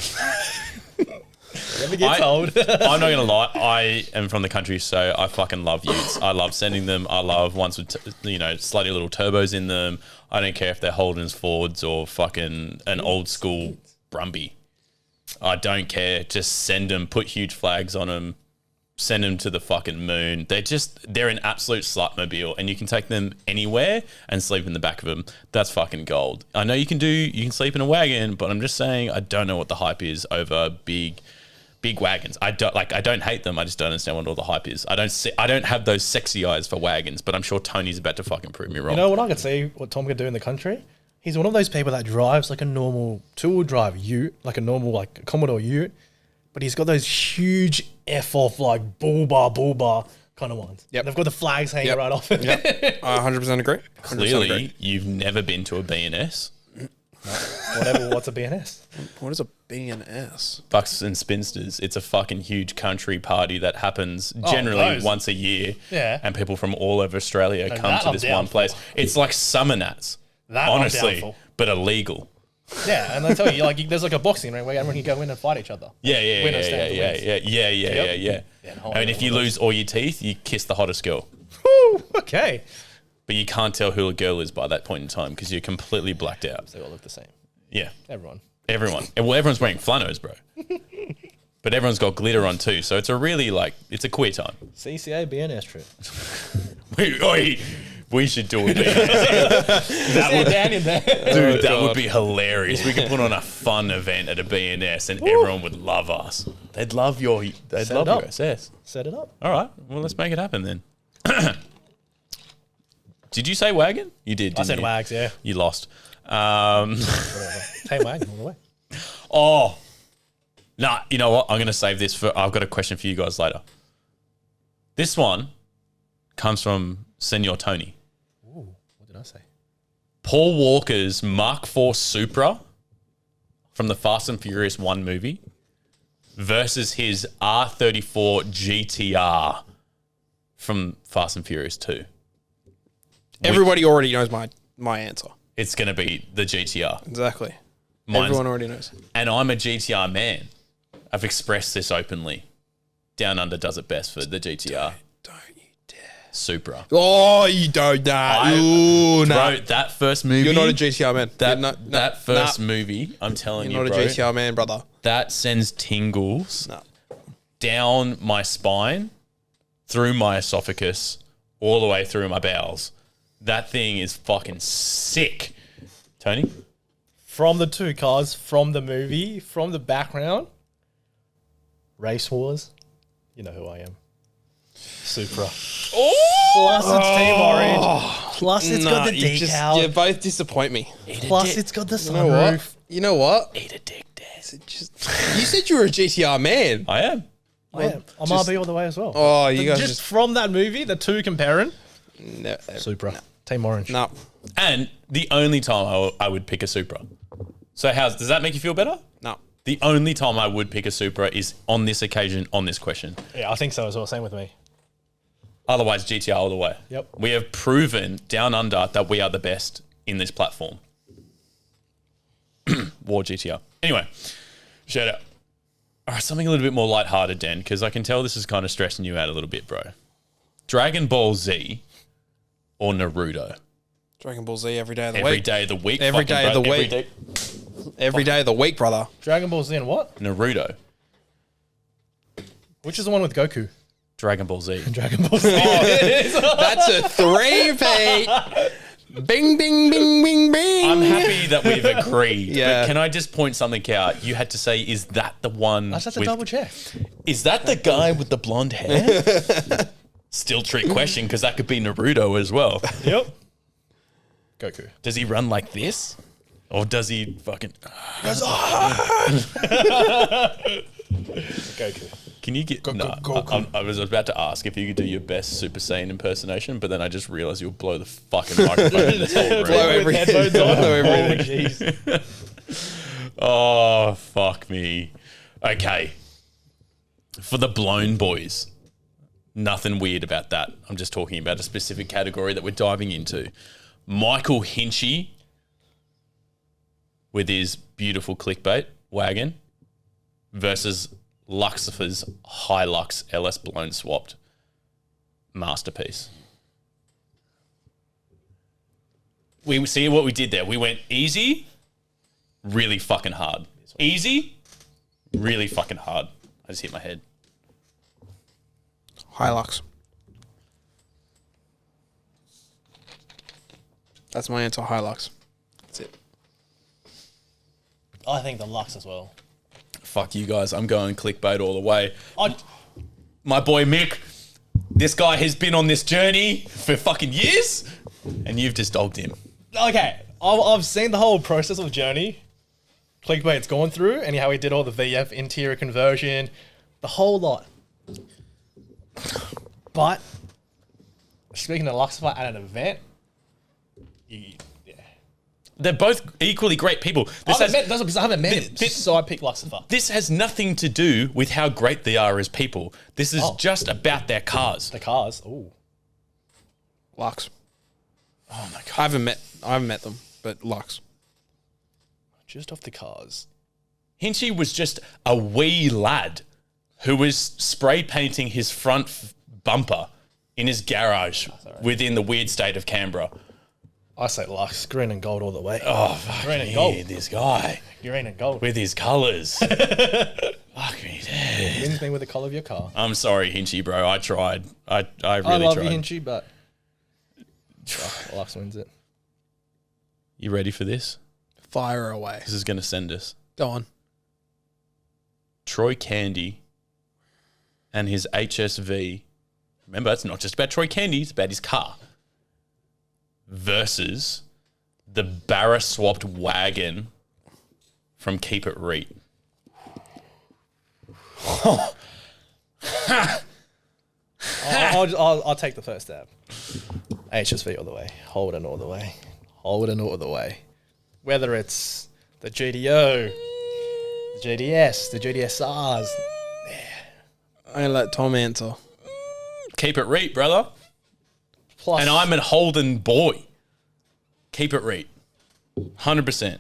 Never gets old. I'm not gonna lie. I am from the country, so I fucking love utes. I love sending them. I love ones with slightly little turbos in them. I don't care if they're Holden's, Fords, or fucking an old school Brumby. I don't care. Just send them. Put huge flags on them. Send them to the fucking moon. They're an absolute slutmobile, and you can take them anywhere and sleep in the back of them. That's fucking gold. I know you can sleep in a wagon, but I'm just saying I don't know what the hype is over big wagons. I don't hate them. I just don't understand what all the hype is. I don't have those sexy eyes for wagons, but I'm sure Tony's about to fucking prove me wrong. You know what I could see what Tom could do in the country? He's one of those people that drives like a normal two-wheel drive ute, like a normal like Commodore ute, but he's got those huge F-off like bull bar kind of ones. Yep. They've got the flags hanging right off it. Yep. I 100% agree. 100% Clearly, agree. you've never been to a B&S. What's a BNS? What is a BNS? Bucks and Spinsters. It's a fucking huge country party that happens generally those. once a year. Yeah. And people from all over Australia come that to I'm this down one place. for. It's like summer nats, That I'm down honestly, for. but illegal. Yeah, and they tell you like there's like a boxing ring where everyone can go in and fight each other. Yeah. Winner stands wins. Yeah. Yeah, I mean, if you lose all your teeth, you kiss the hottest girl. Woo, okay. But you can't tell who a girl is by that point in time because you're completely blacked out. They all look the same. Yeah. Everyone. Everyone. Well, everyone's wearing flannels, bro. But everyone's got glitter on too. So it's a really it's a queer time. CCA BNS trip. We should do a BNS. That would down in there. Dude, that would be hilarious. We could put on a fun event at a BNS and everyone would love us. They'd love your up. SS. Set it up. All right. Well, let's make it happen then. Did you say wagon? You did, didn't I said you? wags, yeah. You lost. Whatever. Hey, wagon all the way. Oh. Nah, you know what? I'm going to save this for... I've got a question for you guys later. This one comes from Senor Tony. Ooh, what did I say? Paul Walker's Mark IV Supra from the Fast and Furious 1 movie versus his R34 GTR from Fast and Furious 2. Everybody already knows my answer. It's going to be the GTR. Exactly. Mine's- Everyone already knows. And I'm a GTR man. I've expressed this openly. Down Under does it best for the GTR. Don't you dare. Supra. Oh, you don't. Nah. Ooh, nah. Bro, that first movie... You're not a GTR man. That first movie, I'm telling You're you, not bro, a GTR man, brother. that sends tingles No. down my spine, through my esophagus, all the way through my bowels. That thing is fucking sick. Tony? From the two cars, from the movie, from the background, Race Wars, you know who I am. Supra. Oh! Plus it's Team Orange. Plus it's got the decal. You both disappoint me. Plus it's got the You know what? sunroof. You know what? Eat a dick, Dad. You said you were a GTR man. I am. I am. I'm RB all the way as well. Oh, you guys just from that movie, the two comparing. No, Supra. Team Orange. no. And the only time I would pick a Supra. So does that make you feel better? No. The only time I would pick a Supra is on this occasion, on this question. Yeah, I think so as well. Same with me. Otherwise, GTR all the way. Yep. We have proven down under that we are the best in this platform. War GTR. Anyway, shout out. All right, something a little bit more lighthearted, Dan, because I can tell this is kind of stressing you out a little bit, bro. Dragon Ball Z or Naruto? Dragon Ball Z every day of the Every week. day of the week. Every fucking day of bro, the every week. day- Every day of the week, brother. Dragon Ball Z and what? Naruto. Which is the one with Goku? Dragon Ball Z. Dragon Ball Z. That's a 3-peat. Bing, bing, bing, bing, bing. I'm happy that we've agreed. Yeah. But can I just point something out? You had to say, is that the one? I just have to with- double check. Is that the guy with the blonde hair? Still trick question because that could be Naruto as well. Yep. Goku. Does he run like this? Or does he fucking... Goku. Can you get... No, I was about to ask if you could do your best Super Saiyan impersonation, but then I just realized you'll blow the fucking microphone in this whole room. Blow every- Headphones on. blow every- Oh, jeez. Oh, fuck me. Okay. For the blown boys, nothing weird about that. I'm just talking about a specific category that we're diving into. Michael Hinchy with his beautiful clickbait wagon versus Luxifer's Hilux LS blown swapped masterpiece. We see what we did there. We went easy, really fucking hard. Easy, really fucking hard. I just hit my head. Hilux. That's my answer, Hilux. That's it. I think the Lux as well. Fuck you guys. I'm going clickbait all the way. I, My boy Mick, this guy has been on this journey for fucking years, and you've just dogged him. okay, I've seen the whole process of Journey. ClkB8t's gone through, and how he did all the VF interior conversion, the whole lot. But speaking of Luxifer at an event, yeah, They're both equally great people. That's because I haven't met him. this- So I picked Luxifer. This has nothing to do with how great they are as people. This is just about their cars. The cars. Ooh. Lux. Oh my god! I haven't met them, but Lux. Just off the cars. Hinchy was just a wee lad who was spray painting his front bumper in his garage within the weird state of Canberra. I say Lux. Green and gold all the way. Oh, fuck Green and me, gold. this guy Green and gold. with his colours. Fuck me dead. Wins me with the colour of your car. I'm sorry, Hinchy, bro. I tried. I I really love tried. you, Hinchy, but Lux wins it. You ready for this? Fire away. This is going to send us. Go on. Troy Candy and his HSV. Remember, it's not just about Troy Candy, it's about his car. Versus the Barra swapped wagon from Keep It Reet. I'll take the first stab. HSV all the way. Holden all the way. Holden all the way. Whether it's the GDO, the GDS, the GDSRs. I'm gonna let Tom answer. Keep It Reet, brother. Plus, And I'm a Holden boy. Keep It Reet. 100%.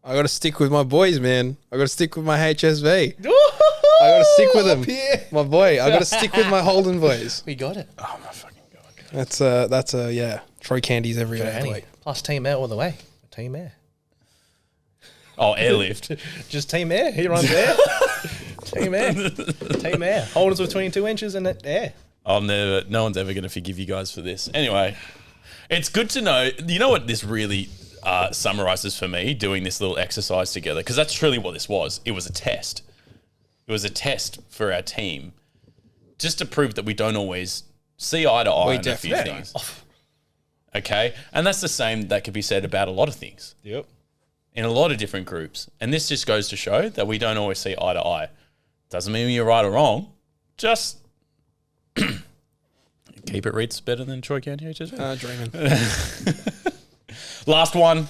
I gotta stick with my boys, man. I gotta stick with my HSV. I gotta stick with them, my boy. I gotta stick with my Holden boys. we got it. Oh my fucking god. That's a yeah. Troy Candies every day of the Annie. week. Plus Team Air all the way. Team Air. Oh, airlift. Just Team Air. He runs air. Team Air. Team Air. Holdens with 22 inches and air. No one's ever going to forgive you guys for this. Anyway, it's good to know. You know what this really summarizes for me, doing this little exercise together? Because that's truly what this was. It was a test. It was a test for our team just to prove that we don't always see eye to eye on a few things. Okay? And that's the same that could be said about a lot of things Yep. in a lot of different groups. And this just goes to show that we don't always see eye to eye. Doesn't mean you're right or wrong. Just Keep It Read's better than Troy County HSV. Dreaming. Last one.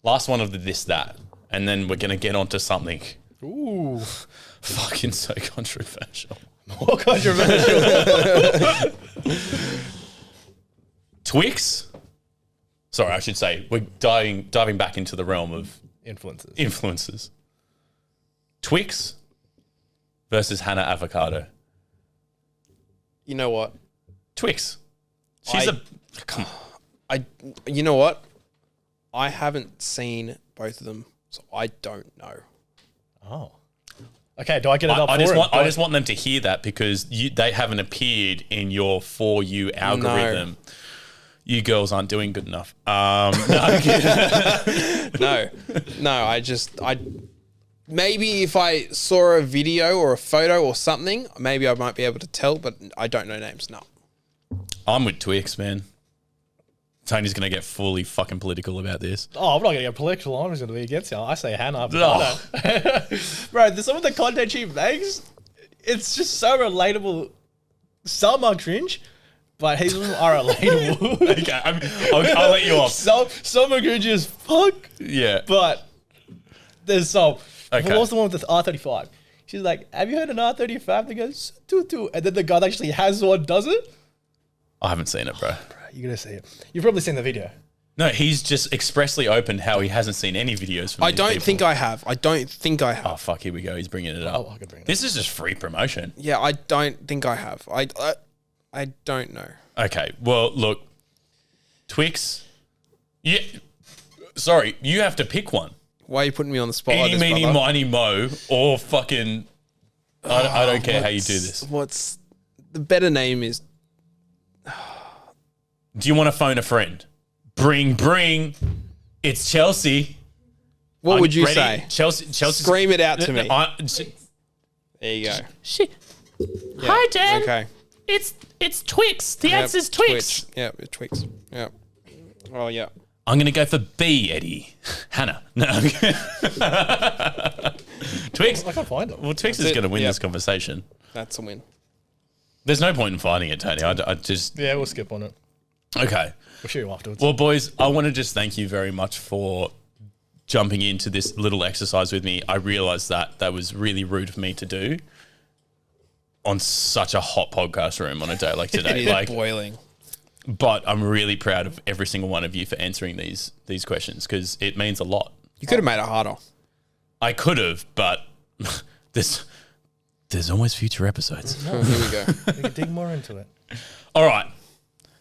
Last one of the this, that. And then we're going to get onto something Ooh. fucking so controversial. More controversial. Twix. Sorry, I should say we're diving back into the realm of Influences. influences. Twix versus Hannah Avocado. You know what? Twix. She's come on. You know what? I haven't seen both of them, so I don't know. Oh. Okay, do I get it up I for just him? want I just want them to hear that because they haven't appeared in your For You algorithm. You girls aren't doing good enough. No. No. Maybe if I saw a video or a photo or something, maybe I might be able to tell, but I don't know names. No. I'm with Twix, man. Tony's going to get fully fucking political about this. Oh, I'm not going to get political. I'm just going to be against you. I say Hannah. Oh. Bro, some of the content she makes, it's just so relatable. Some are cringe, but his are relatable. Okay, I'll let you off. Some are cringe as fuck, Yeah. but there's some. Okay. What was the one with the R35? She's like, have you heard an R35 that goes toot, and then the guy that actually has one does it? I haven't seen it, bro. You're going to see it. You've probably seen the video. No, he's just expressly opened how he hasn't seen any videos from I these don't people. think I have. Oh, fuck, here we go. He's bringing it up. Oh, I could bring it This is just free promotion. Yeah, I don't think I have. I don't know. Okay, well, look. Twix. Yeah. Sorry, you have to pick one. Why are you putting me on the spot like Eeny, this, meeny, brother? miny, mo, or fucking... I don't care how you do this. What's... The better name is... Do you want to phone a friend? Bring. It's Chelsea. What would you Ready? say? Chelsea. Scream it out to me. There you go. Shit. Yeah, Hi, Dan. Okay. It's Twix. The Yep, answer's Twix. Yeah, it's Twix. Yeah. Oh, yeah. I'm going to go for B, Eddie. Hannah. No. Twix. I can't find it. Well, Twix That's is it. going to win Yep. this conversation. That's a win. There's no point in fighting it, Tony. I just... Yeah, we'll skip on it. Okay. We'll show you afterwards. Well, boys, I want to just thank you very much for jumping into this little exercise with me. I realized that was really rude of me to do on such a hot podcast room on a day like today. It is boiling. But I'm really proud of every single one of you for answering these questions because it means a lot. You could have made it harder. I could have, but there's always future episodes. Here we go. We can dig more into it. All right.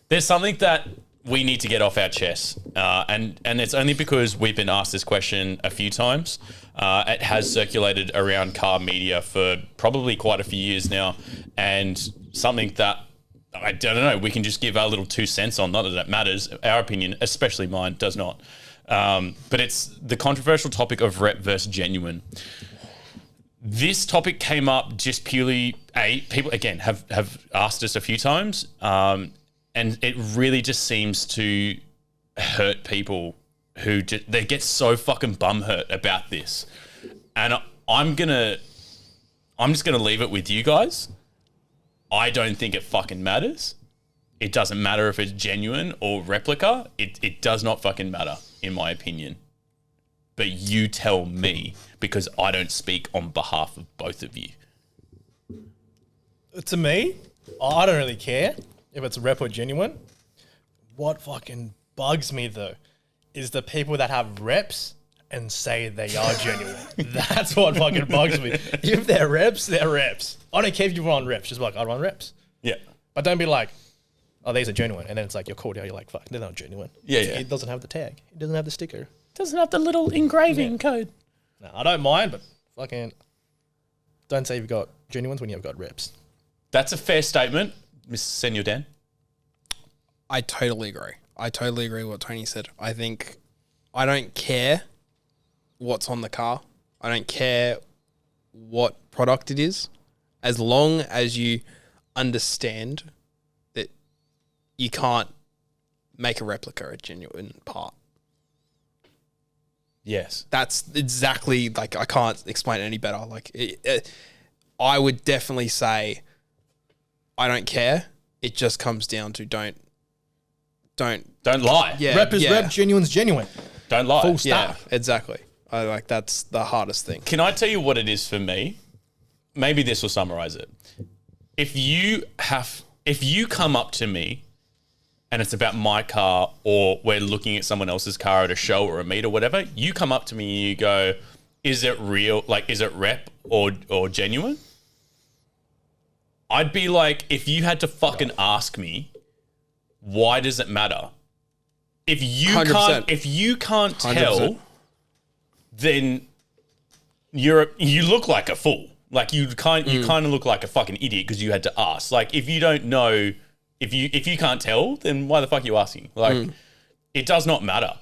There's something that we need to get off our chests, and it's only because we've been asked this question a few times. It has circulated around car media for probably quite a few years now, and something that I don't know, we can just give our little 2 cents on. Not that it matters. Our opinion, especially mine, does not. But it's the controversial topic of rep versus genuine. This topic came up just purely, people, again, have asked us a few times, and it really just seems to hurt people who they get so fucking bum hurt about this. And I'm just gonna leave it with you guys. I don't think it fucking matters. It doesn't matter if it's genuine or replica. It does not fucking matter, in my opinion. But you tell me, because I don't speak on behalf of both of you. To me, I don't really care if it's rep or genuine. What fucking bugs me though is the people that have reps and say they are genuine. That's what fucking bugs me. If they're reps, they're reps. I don't care if you run reps. Just be like, I run reps. Yeah. But don't be like, oh, these are genuine. And then it's like, you're called out. You're like, fuck, they're not genuine. Yeah, It yeah. doesn't have the tag. It doesn't have the sticker. Doesn't have the little engraving code. No, I don't mind, but fucking don't say you've got genuines when you've got reps. That's a fair statement, Mr. Senor Dan. I totally agree. I totally agree with what Tony said. I think I don't care what's on the car. I don't care what product it is, as long as you understand that you can't make a replica a genuine part. Yes. That's exactly, like, I can't explain it any better. Like, I would definitely say I don't care. It just comes down to don't lie. yeah, Rep is yeah. rep, genuine's genuine. Don't lie. Full Yeah, stop. exactly. I like that's the hardest thing. Can I tell you what it is for me? Maybe this will summarize it. If you come up to me and it's about my car, or we're looking at someone else's car at a show or a meet or whatever, you come up to me and you go, is it real? Like, is it rep or genuine? I'd be like, if you had to fucking ask me, why does it matter? If you 100%. can't tell, 100%. then you look like a fool. Like you kind of look like a fucking idiot because you had to ask. Like if you don't know, if you can't tell, then why the fuck are you asking? Like it does not matter.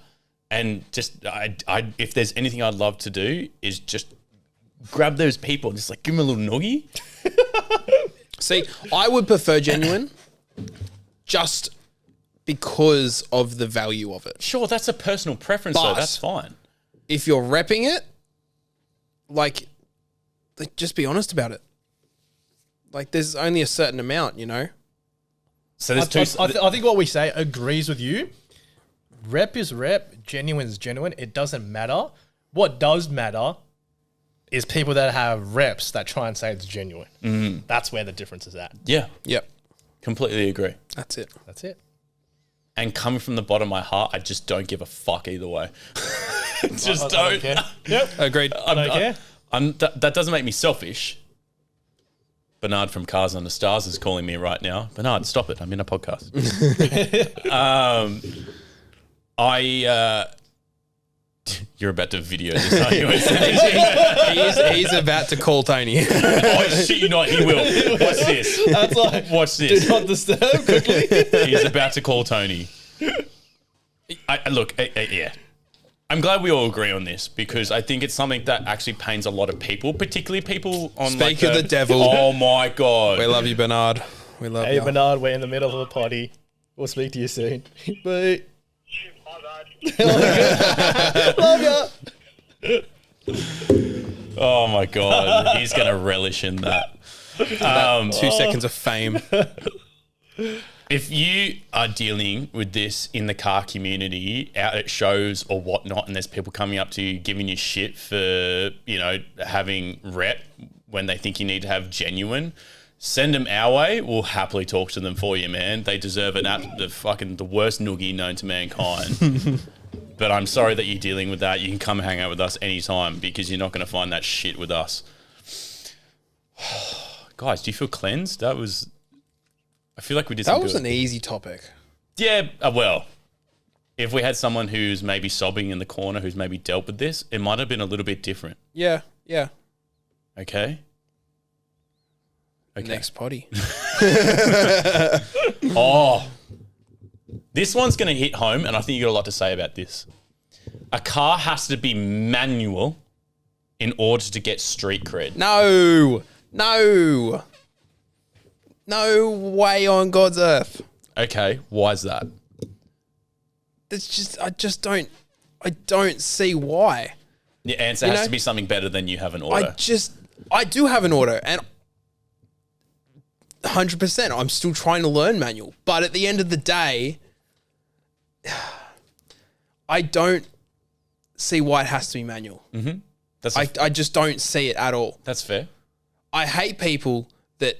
And just I if there's anything I'd love to do is just grab those people and just like give them a little noogie. See, I would prefer genuine just because of the value of it. Sure, that's a personal preference, But- though. That's fine. If you're repping it, like just be honest about it. Like there's only a certain amount, you know? So there's I think what we say agrees with you. Rep is rep, genuine is genuine. It doesn't matter. What does matter is people that have reps that try and say it's genuine. That's where the difference is at. yeah, Yep. completely agree. That's it. That's it. And coming from the bottom of my heart, I just don't give a fuck either way. Just I don't. care. Yep. Agreed. I don't care. That doesn't make me selfish. Bernard from Cars Under Stars is calling me right now. Bernard, stop it. I'm in a podcast. You're about to video this, aren't you? He's about to call Tony. Oh, shit, you not. He will. Watch this. That's like, Watch do this. not disturb quickly. He's about to call Tony. Look, yeah. I'm glad we all agree on this because I think it's something that actually pains a lot of people, particularly people on Speak of the devil. Oh my God. We love you, Bernard. We love Hey, you. Bernard, we're in the middle of a potty. We'll speak to you soon. Bye. Love ya. Oh my God. He's going to relish in that. 2 seconds of fame. If you are dealing with this in the car community, out at shows or whatnot, and there's people coming up to you giving you shit for, having rep when they think you need to have genuine, send them our way. We'll happily talk to them for you, man. They deserve the worst noogie known to mankind. But I'm sorry that you're dealing with that. You can come hang out with us anytime because you're not going to find that shit with us. Guys, do you feel cleansed? I feel like we did That some was good. an easy topic. Yeah, well, if we had someone who's maybe sobbing in the corner, who's maybe dealt with this, it might have been a little bit different. Yeah. Okay. Next potty. Oh, this one's going to hit home, and I think you got a lot to say about this. A car has to be manual in order to get street cred. No way on God's earth. Okay, why is that? I don't see why. The answer has to be something better than you have an auto. I do have an auto, and 100%, I'm still trying to learn manual. But at the end of the day, I don't see why it has to be manual. Mm-hmm. I just don't see it at all. That's fair. I hate people that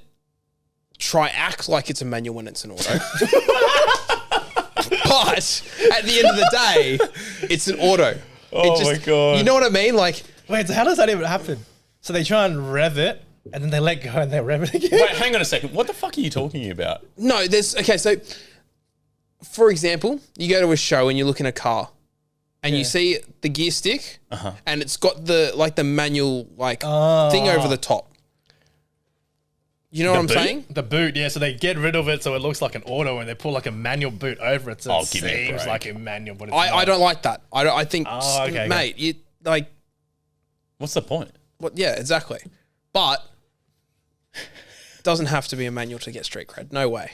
act like it's a manual when it's an auto. But at the end of the day, it's an auto. Oh my God. You know what I mean? Like, Wait, so how does that even happen? So they try and rev it, and then they let go and they rev it again? Wait, hang on a second. What the fuck are you talking about? no, so for example, you go to a show and you look in a car and you see the gear stick and it's got the manual thing over the top. You know what I'm boot? saying? The boot, yeah. So they get rid of it so it looks like an auto, and they pull like a manual boot over it, so it give me a seems break. like a manual. But it's I not. don't like that. I think, okay. mate, you like. What's the point? What? Yeah, exactly. But doesn't have to be a manual to get street cred. No way.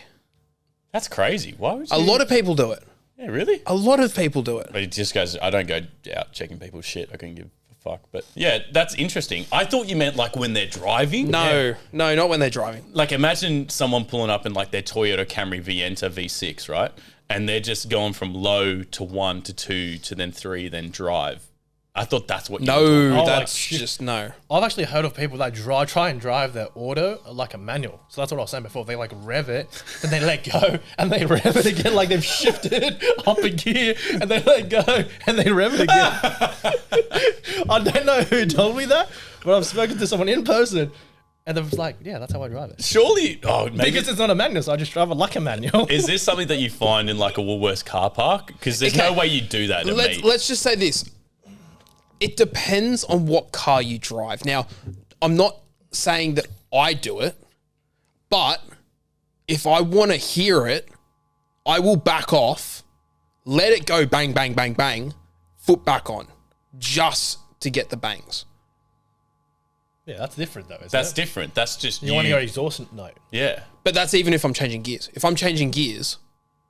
That's crazy. Why would you? A lot of people do it. Yeah, really? A lot of people do it. But it just goes, I don't go out checking people's shit. I couldn't give a fuck. But yeah, that's interesting. I thought you meant like when they're driving. No, not when they're driving. Like imagine someone pulling up in like their Toyota Camry Vienta V6, right? And they're just going from low to 1 to 2 to then 3, then drive. I thought that's what you were talking No, about. that's shit. just no. I've actually heard of people that try and drive their auto like a manual. So that's what I was saying before. They like rev it, then they let go, and they rev it again like they've shifted up a gear, and they let go, and they rev it again. I don't know who told me that, but I've spoken to someone in person, and they was like, yeah, that's how I drive it. Surely, maybe. Because it's not a manual, so I just drive it like a manual. Is this something that you find in like a Woolworths car park? Because there's no way you do that to me. Let's just say this. It depends on what car you drive. Now, I'm not saying that I do it, but if I want to hear it, I will back off, let it go bang, bang, bang, bang, foot back on, just to get the bangs. Yeah, that's different though, isn't That's it? different. That's just You want to go exhaust note. Yeah. But that's even if I'm changing gears. If I'm changing gears,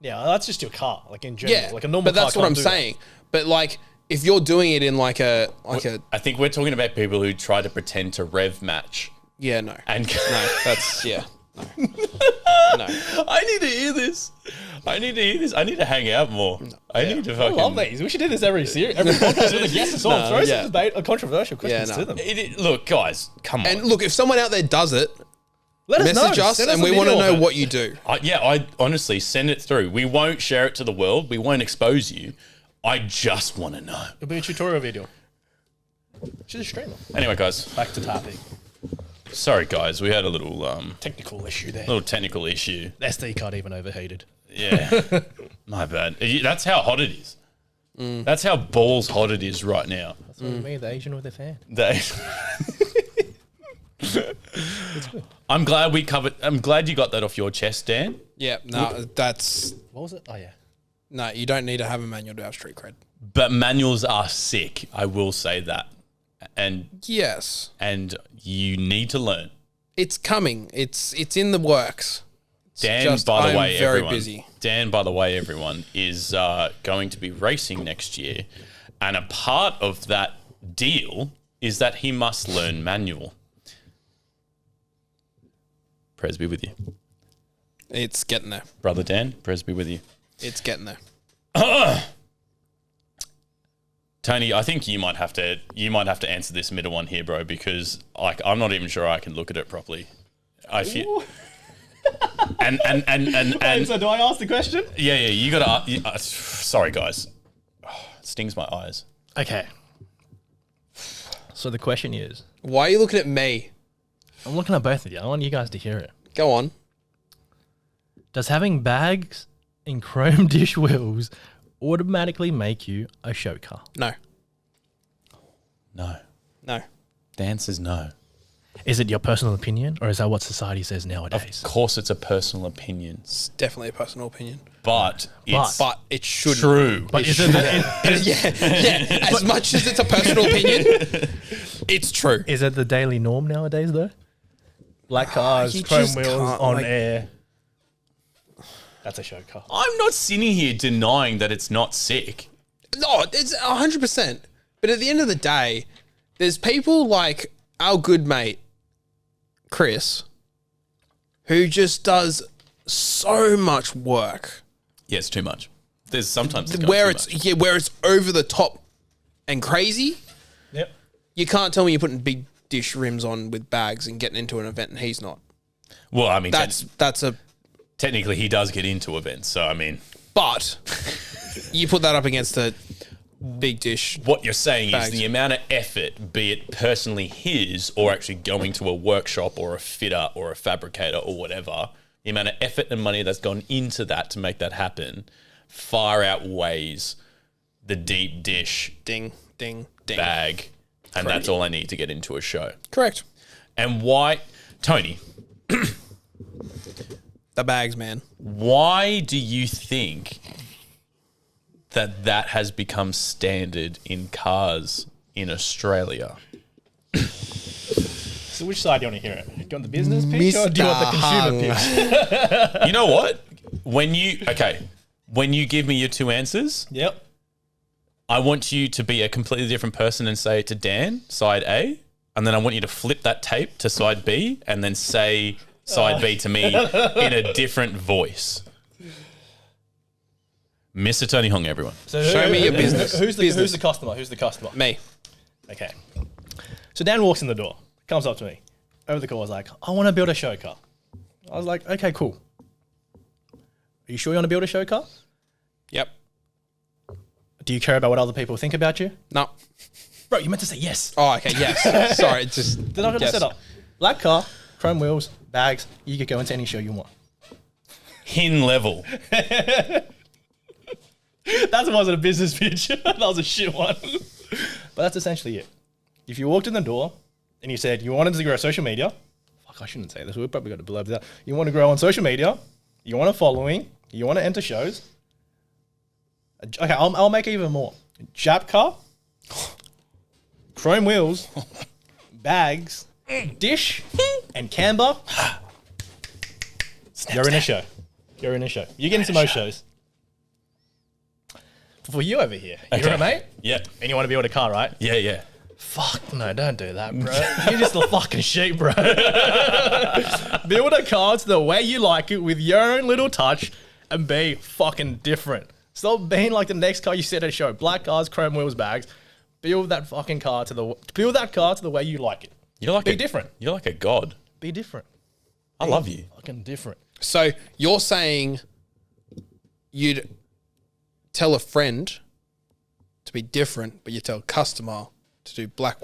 Yeah, that's just your car, like in general. yeah, Like a normal but that's car what I'm can't do that. saying. But like, if you're doing it in like a I think we're talking about people who try to pretend to rev match. yeah, no, And no, that's yeah, no. I need to hear this. I need to hang out more. I need to I fucking. love these. We should do this every podcast with a guest as well. Throw some debate, controversial questions no. to them. Look, guys, come on. And look, if someone out there does it, Let us know. message us, Send us and a we want to video know of it. what you do. I honestly send it through. We won't share it to the world. We won't expose you. I just want to know. It'll be a tutorial video. Should just stream them. Anyway, guys, Back to topic. sorry guys, we had a little Technical issue there. technical issue. The SD card even overheated. Yeah, my bad. That's how hot it is. That's how balls hot it is right now. That's what you mean, the Asian with the fan. I'm glad we covered. I'm glad you got that off your chest, Dan. Yeah, no, that's What was it? Oh, yeah. no. You don't need to have a manual to have street cred. But manuals are sick. I will say that, and Yes, you need to learn. it's coming. It's in the works. Dan, just by the I'm way, very everyone. busy. Dan, by the way, everyone is going to be racing next year, and a part of that deal is that he must learn manual. Presby with you. It's getting there. Brother Dan, prayers be with you. It's getting there. Tony, I think you might have to answer this middle one here, bro, because like I'm not even sure I can look at it properly. I feel and So do I ask the question? yeah, you gotta. Sorry, guys, it stings my eyes. Okay. So the question is, Why are you looking at me? I'm looking at both of you. I want you guys to hear it. Go on. Does having bags and chrome dish wheels automatically make you a show car? No. No, No. the answer's no. Is it your personal opinion, or is that what society says nowadays? Of course, it's a personal opinion, It's definitely a personal opinion. but it's But it shouldn't. true. But is it Yeah. As much as it's a personal opinion, it's true. is it the daily norm nowadays though? Black cars, you chrome just wheels can't, on like- air. That's a show car. I'm not sitting here denying that it's not sick. No, it's 100%. But at the end of the day, there's people like our good mate, Chris, who just does so much work. Yeah, it's too much. There's sometimes Where it's over the top and crazy. Yep. You can't tell me you're putting big dish rims on with bags and getting into an event and he's not. Well, I mean, That's a technically he does get into events, so I mean, but you put that up against a big dish. what you're saying Bags. is the amount of effort, be it personally his or actually going to a workshop or a fitter or a fabricator or whatever, the amount of effort and money that's gone into that to make that happen far outweighs the deep dish Ding, ding, ding. bag, and that's all I need to get into a show. Correct. And why, Tony, The bags, man. why do you think that has become standard in cars in Australia? So which side do you want to hear it? Do you want the business pitch or do you want the Mr. consumer pitch? You know what? When you give me your two answers, Yep. I want you to be a completely different person and say it to Dan, side A, and then I want you to flip that tape to side B and then say side B to me in a different voice. Mr. Tony Hong, everyone. So Show me your business. Who's the Business. customer? Who's the customer? Me. Okay. So Dan walks in the door, comes up to me over the call, was like, I want to build a show car. I was like, okay, cool. Are you sure you want to build a show car? Yep. Do you care about what other people think about you? No. Bro, you meant to say yes. Oh, okay. Yes. Sorry. Just. Then I got to yes. set up. Black car, chrome wheels, bags. You could go into any show you want. Hin level. That wasn't a business pitch. That was a shit one. But that's essentially it. If you walked in the door and you said you wanted to grow social media, fuck, I shouldn't say this. We're probably going to blurb that. You want to grow on social media, you want a following, you want to enter shows. Okay, I'll make it even more. Jap car, chrome wheels, bags, dish, and camber. You're in a show. You're in a show. You get into most shows. For you over here, you're a mate, Yeah. and you want to build a car, right? Yeah. Fuck no, don't do that, bro. You're just a fucking sheep, bro. Build a car to the way you like it with your own little touch and be fucking different. Stop being like the next car you set at a show. Black cars, chrome wheels, bags. Build that fucking car to the way you like it. You're like Be different. You're like a god. Be different. I love you. Fucking different. So you're saying you'd tell a friend to be different, but you tell a customer to do black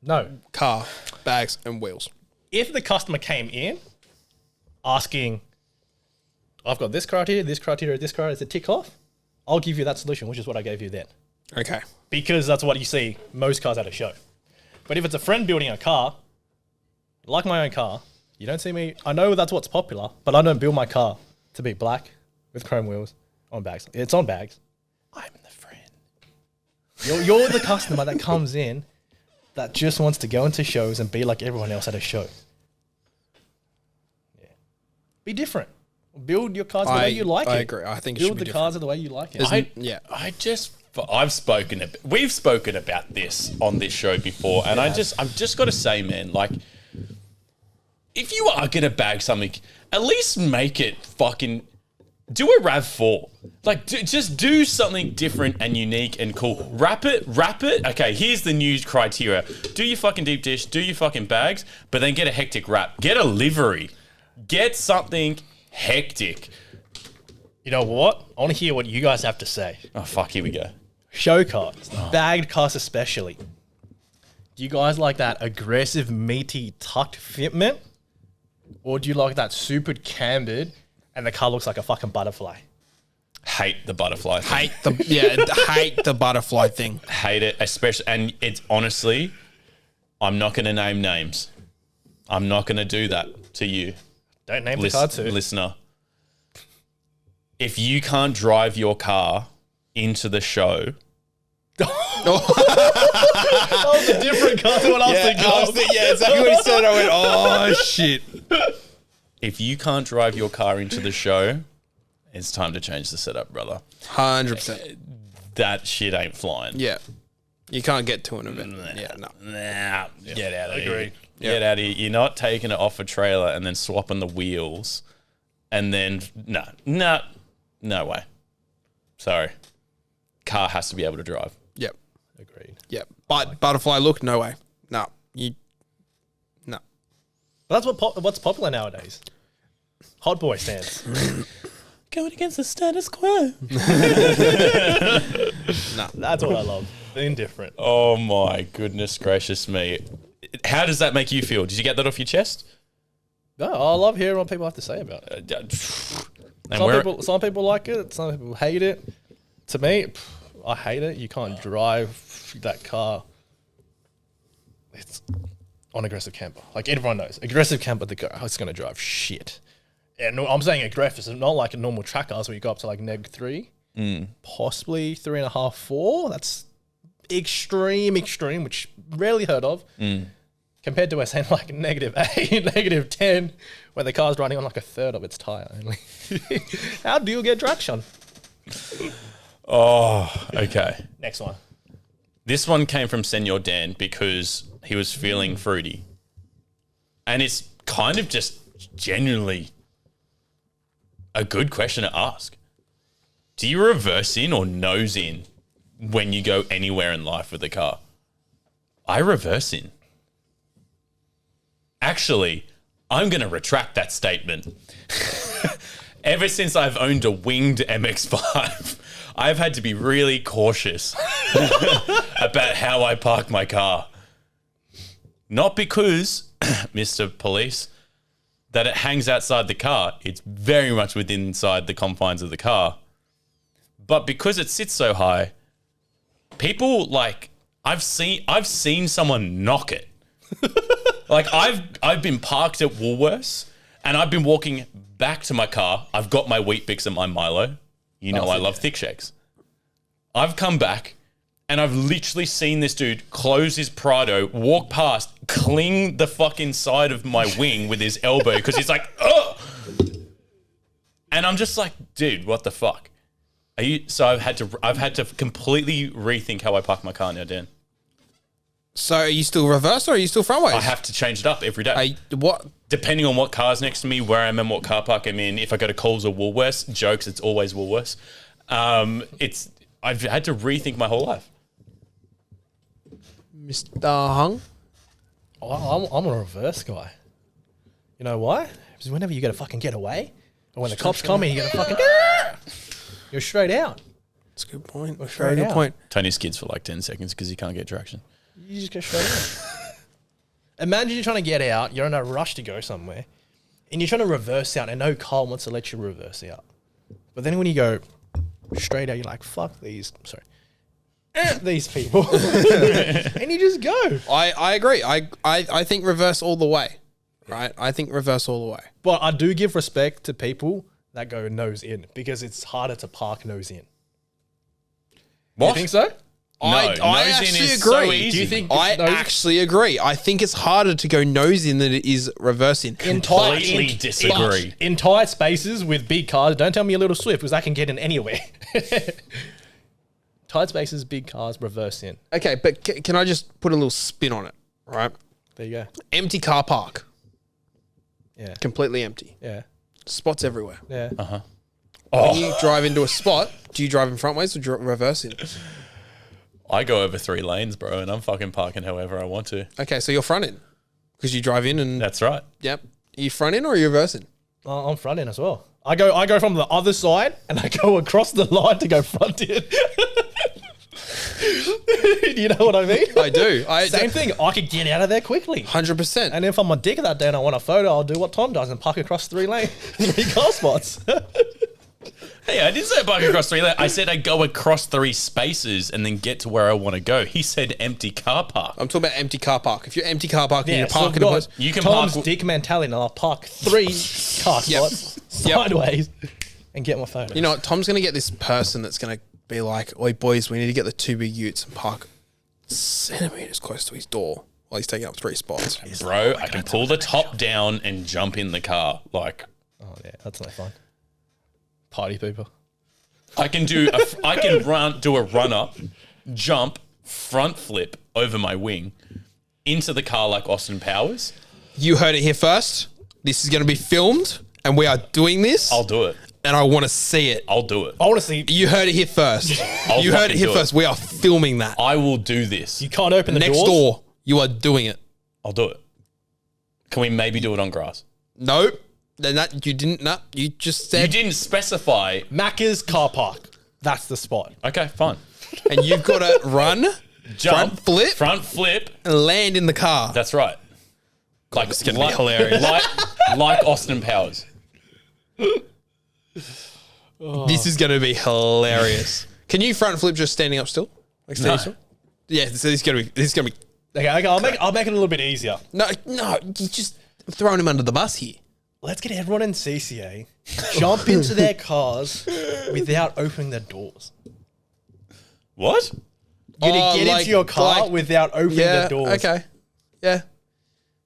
No. car, bags, and wheels. If the customer came in asking, I've got this criteria, this criteria, this criteria to tick off, I'll give you that solution, which is what I gave you then. Okay. Because that's what you see most cars at a show. But if it's a friend building a car, like my own car, you don't see me. I know that's what's popular, but I don't build my car to be black with chrome wheels on bags. It's on bags. I'm the friend. You're the customer that comes in that just wants to go into shows and be like everyone else at a show. Yeah. Be different. Build your cars the way you like it. I agree. I think it Build should be the different. cars the way you like it. We've spoken about this on this show before, and I've just got to say, man, like, if you are gonna bag something at least make it fucking do a RAV4. Like, just do something different and unique and cool. Wrap it. Okay, here's the new criteria. Do your fucking deep dish, do your fucking bags, but then get a hectic wrap. Get a livery. Get something hectic. You know what? I want to hear what you guys have to say. Oh, fuck, here we go. Show cars, bagged cars especially. Do you guys like that aggressive, meaty, tucked fitment? Or do you like that super cambered and the car looks like a fucking butterfly? Hate the butterfly thing. Hate the butterfly thing. Hate it, especially, and it's honestly, I'm not going to name names. I'm not going to do that to you. Don't name the car too. Listener. If you can't drive your car into the show... That was a different car to what I was thinking of. Yeah, exactly what he said. I went, oh, shit. If you can't drive your car into the show, it's time to change the setup, brother. 100%. That shit ain't flying. Yeah. You can't get to an event. Yeah, no. Nah, get out of here. Agreed. Get out of here. You're not taking it off a trailer and then swapping the wheels and then, no way. Sorry. Car has to be able to drive. Yep. Agreed. Yep. But butterfly look, no way. No. No. But that's what's popular nowadays. Hot boy stance. Going against the status quo. That's what I love. Indifferent. Oh my goodness gracious me. How does that make you feel? Did you get that off your chest? No, I love hearing what people have to say about it. Some people like it. Some people hate it. To me, I hate it. You can't drive that car. It's on aggressive camper. Like everyone knows, aggressive camper, it's going to drive shit. And I'm saying aggressive. It's not like a normal track cars where you go up to like -3, possibly 3.5, 4. That's extreme, which rarely heard of. Compared to us saying like -8, -10, where the car's running on like a third of its tire only. How do you get traction? Oh, okay. Next one. This one came from Senor Dan because he was feeling fruity. And it's kind of just genuinely a good question to ask. Do you reverse in or nose in when you go anywhere in life with a car? I reverse in. Actually, I'm going to retract that statement. Ever since I've owned a winged MX-5, I've had to be really cautious about how I park my car. Not because, Mr. Police, that it hangs outside the car. It's very much within inside the confines of the car. But because it sits so high, people like I've seen someone knock it. Like I've been parked at Woolworths and I've been walking back to my car. I've got my Wheat Bix and my Milo. You know I love thick shakes. I've come back and I've literally seen this dude close his Prado, walk past, cling the fucking side of my wing with his elbow because he's like, oh! And I'm just like, dude, what the fuck? So I've had to completely rethink how I park my car now, Dan. So are you still reverse or are you still front ways? I have to change it up every day. What? Depending on what car's next to me, where I'm in, what car park I'm in. If I go to Coles or Woolworths, jokes, it's always Woolworths. I've had to rethink my whole life. Mr. Hung? I'm a reverse guy. You know why? Because whenever you got to fucking get away, or when the cops come in, you got to fucking you're straight out. That's a good point. Very good point. Tony skids for like 10 seconds because he can't get traction. You just go straight out. Imagine you're trying to get out, you're in a rush to go somewhere, and you're trying to reverse out, and no car wants to let you reverse out. But then when you go straight out, you're like, fuck these people. And you just go. I agree. I think reverse all the way. Right? I think reverse all the way. But I do give respect to people that go nose in because it's harder to park nose in. What? You think so? I nose in actually is agree. so easy. Do you think I actually agree. I think it's harder to go nose in than it is reverse in. Completely disagree. In tight spaces with big cars, don't tell me a little Swift because I can get in anywhere. Tight spaces, big cars, reverse in. Okay, but can I just put a little spin on it? Right? There you go. Empty car park. Yeah. Completely empty. Yeah. Spots everywhere. Yeah. When you drive into a spot, do you drive in front ways or do you reverse in? I go over 3 lanes, bro, and I'm fucking parking however I want to. Okay, so you're front in because you drive in and That's right. yep. Are you front in or are you reversing? I'm front in as well. I go from the other side and I go across the line to go front in. Do you know what I mean? I do. Same thing. I could get out of there quickly. 100%. And if I'm a dick that day and I want a photo, I'll do what Tom does and park across 3 car spots. Hey, I didn't say park across 3 lanes. I said I go across 3 spaces and then get to where I want to go. He said empty car park. I'm talking about empty car park. If you're empty car park and you're so parking, I've got You can Tom's park- dick mentality and I'll park 3 car spots sideways and get my photo. you know what? Tom's going to get this person that's going to be like, oi, boys, we need to get the 2 big utes and park centimeters close to his door while he's taking up 3 spots. Bro, I can pull the top down and jump in the car. Like, Oh, yeah, that's no fun. Party people. I can do a run up, jump, front flip over my wing into the car like Austin Powers. You heard it here first. This is going to be filmed and we are doing this. I'll do it. And I want to see it. I'll do it. I want to see. You heard it here first. I'll You heard fucking it here do first. We are filming that. I will do this. You can't open the Next doors. door, you are doing it. I'll do it. Can we maybe do it on grass? Nope. Then that you didn't. No, you just You said, didn't specify. Macca's car park. That's the spot. Okay, fine. and you've got to run, Jump, front flip, and land in the car. That's right. Like it's gonna be hilarious. Like Austin Powers. This is going to be hilarious. Can you front flip just standing up still? Like standing No. still? Yeah. So this is going to be. Okay, I'll make it a little bit easier. No. You just throwing him under the bus here. Let's get everyone in CCA jump into their cars without opening their doors. What? Get into your car without opening Yeah. the doors. Okay. Yeah.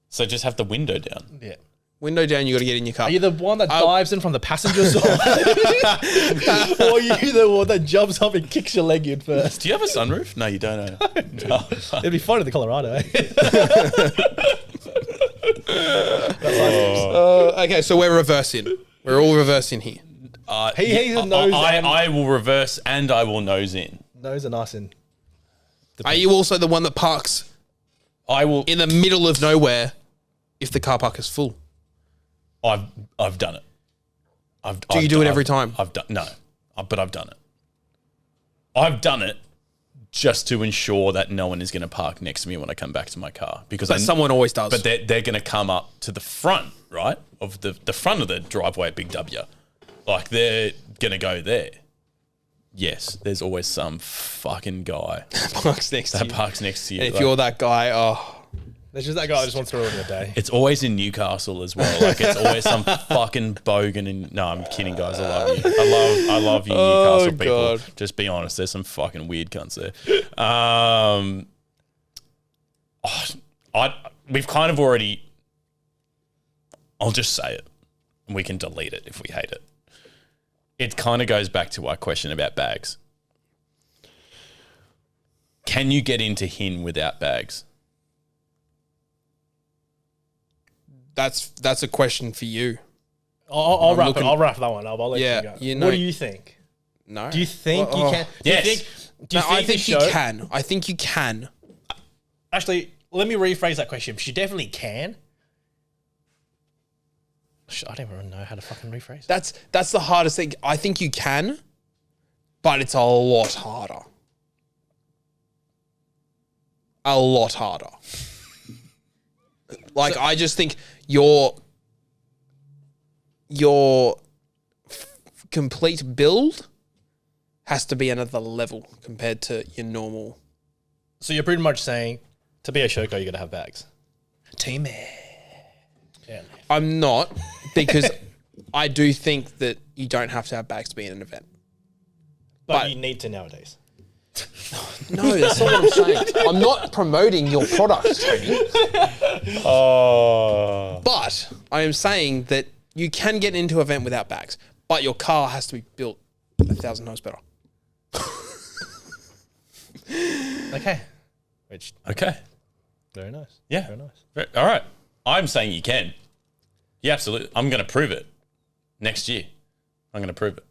So just have the window down. Yeah. Window down. You got to get in your car. Are you the one that dives in from the passenger side? Or are you the one that jumps up and kicks your leg in first? Do you have a sunroof? No, you don't. No. It'd be fun in the Colorado, eh? Okay, so we're reversing. We're all reversing here. He's a nose I will reverse and I will nose in. Nose are nice and... Are you also the one that parks I will. in the middle of nowhere if the car park is full? I've done it. Do you do it every time? I've done but I've done it. I've done it just to ensure that no one is going to park next to me when I come back to my car because Someone always does. But they're going to come up to the front, right, of the front of the driveway at Big W. Like they're going to go there. Yes, there's always some fucking guy parks next to that you. parks next to you. And if Like, you're that guy, oh, There's just that guy who just wants to ruin your day. it's always in Newcastle as well. Like it's always some fucking bogan. And no, I'm kidding, guys. I love you. I love you, Newcastle people. God. Just be honest. There's some fucking weird cunts there. We've kind of already. I'll just say it, and we can delete it if we hate it. It kind of goes back to our question about bags. Can you get into Hin without bags? that's a question for you. I'll wrap that one up. I'll let Yeah, you go. you know- What do you think? No. Do you think you can? Yes. Do you I think think you can. I think you can. Actually, let me rephrase that question. She definitely can. I don't even know how to fucking rephrase it. That's the hardest thing. I think you can, but it's a lot harder. A lot harder. Like I just think your complete build has to be another level compared to your normal. So you're pretty much saying to be a shoko, you got to have bags. Team Yeah. I'm not, because I do think that you don't have to have bags to be in an event. But you need to nowadays. No, that's not what I'm saying. I'm not promoting your product, Tony. But I am saying that you can get into an event without bags, but your car has to be built 1,000 times better. Okay. Which, Okay. very nice. Yeah. Very nice. All right. I'm saying you can. Yeah, absolutely. I'm going to prove it. next year. I'm going to prove it.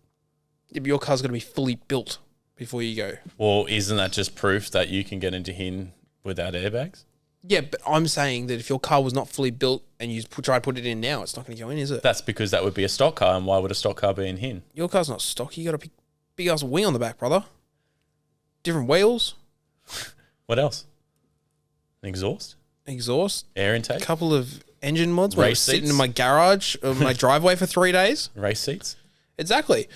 Yeah, but your car's going to be fully built before you go. Well, isn't that just proof that you can get into Hin without airbags? Yeah, but I'm saying that if your car was not fully built and you try to put it in now, it's not going to go in, is it? That's because that would be a stock car, and why would a stock car be in Hin? Your car's not stock. You got a big ass wing on the back, brother. Different wheels, What else? An exhaust? exhaust, Air a intake? couple of engine mods. Where I was Race sitting seats? in my garage or my driveway for 3 days. Race seats? Exactly.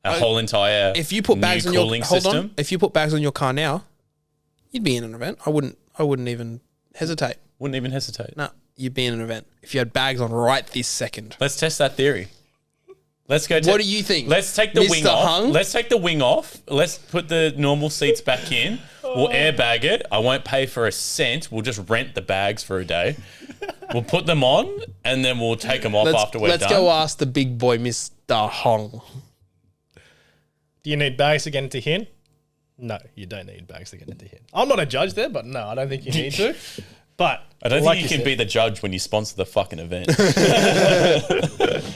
A whole entire If you put bags new on your cooling hold system? on, if you put bags on your car now, you'd be in an event. I wouldn't even hesitate. Wouldn't even hesitate. No, you'd be in an event if you had bags on right this second. Let's test that theory. Let's go. What do you think? Let's take the wing Mr. off. Hung? Let's take the wing off. Let's put the normal seats back in. We'll airbag it. I won't pay for a cent. We'll just rent the bags for a day. We'll put them on and then we'll take them off after we're let's done. go ask the big boy, Mr. Hong. Do you need bags to get into Hin? No, you don't need bags to get into Hin. I'm not a judge there, but no, I don't think you need to. But I don't like think you can said- be the judge when you sponsor the fucking event.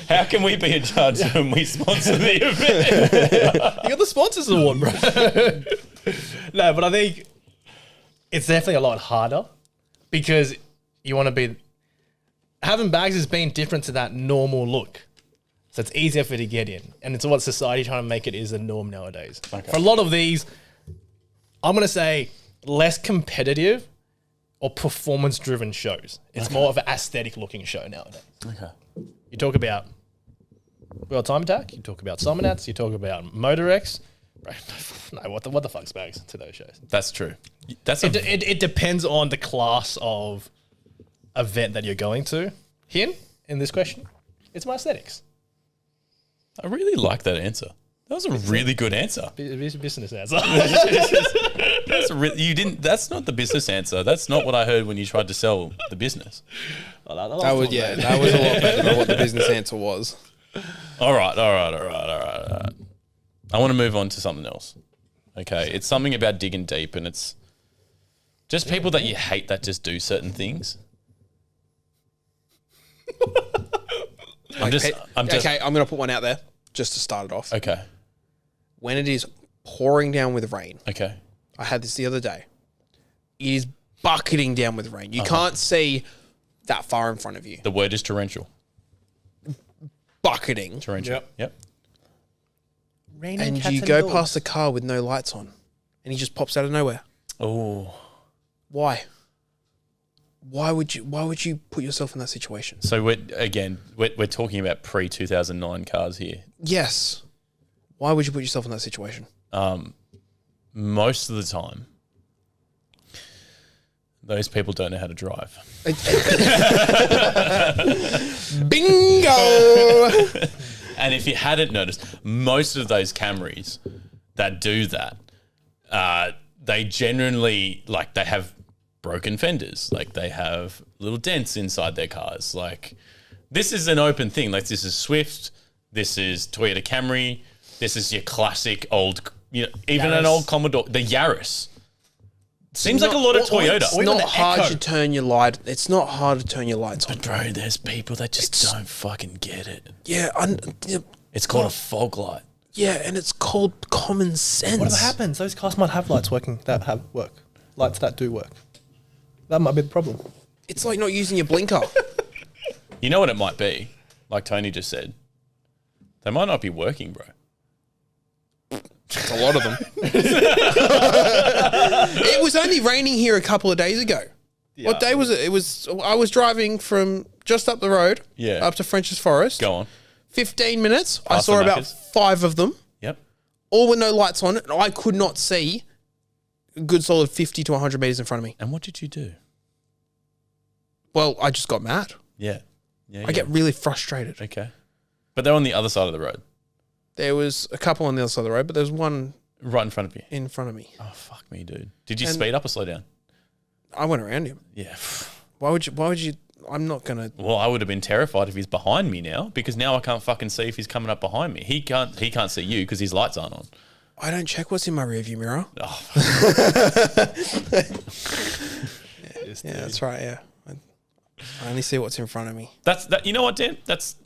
How can we be a judge when we sponsor the event? You got the sponsors award, bro. No, but I think it's definitely a lot harder because you want to be having bags has been different to that normal look. So it's easier for you to get in. And it's what society trying to make it is the norm nowadays. Okay. For a lot of these, I'm going to say less competitive or performance driven shows. It's more of an aesthetic looking show nowadays. Okay. You talk about World Time Attack, you talk about Summonats, you talk about Motor X. Right. No, what the fuck's bags to those shows? That's true. That's It depends on the class of event that you're going to. Here, in this question, it's my aesthetics. I really like that answer. That was a really good answer. Business answer. You didn't. That's not the business answer. That's not what I heard when you tried to sell the business. That was a lot better than what the business answer was. All right. I want to move on to something else. Okay, it's something about digging deep, and it's just people that you hate that just do certain things. I'm just. Okay, I'm going to put one out there just to start it off. Okay. When it is pouring down with rain, Okay. I had this the other day. It is bucketing down with rain. You can't see that far in front of you. The word is torrential. Bucketing. Torrential. Yep. And you go past a car with no lights on, and he just pops out of nowhere. Oh. Why? Why would you put yourself in that situation? So we're talking about pre-2009 cars here. Yes. Why would you put yourself in that situation? Most of the time, those people don't know how to drive. Bingo! And if you hadn't noticed, most of those Camrys that do that, they generally, like, they have broken fenders. Like, they have little dents inside their cars. Like, this is an open thing. Like, this is Swift. This is Toyota Camry. This is your classic old, even Yaris. an old Commodore, the Yaris. Seems like a lot of Toyota. It's not hard to turn your light. It's not hard to turn your lights on. Bro, there's people that just don't fucking get it. Yeah, It's called a fog light. yeah, and it's called common sense. Whatever happens, those cars might have lights working that have work. Lights that do work. That might be the problem. It's like not using your blinker. You know what it might be? Like Tony just said. They might not be working, bro. It's a lot of them. It was only raining here a couple of days ago. What day was it? I was driving from just up the road, up to French's Forest. Go on. 15 minutes. I Past saw the about Maccas. 5 of them, Yep. all with no lights on, and I could not see a good solid 50 to 100 meters in front of me. And what did you do? Well, I just got mad. Yeah. I get really frustrated. Okay. But they're on the other side of the road. There was a couple on the other side of the road, but there was one Right in front of you. in front of me. Oh, fuck me, dude. Did you And- speed up or slow down? I went around him. Yeah. Why would you? I'm not going to. Well, I would have been terrified if he's behind me now, because now I can't fucking see if he's coming up behind me. He can't see you because his lights aren't on. I don't check what's in my rearview mirror. Oh, Yeah, that's right. Yeah, I only see what's in front of me. that's that. You know what, Dan? That's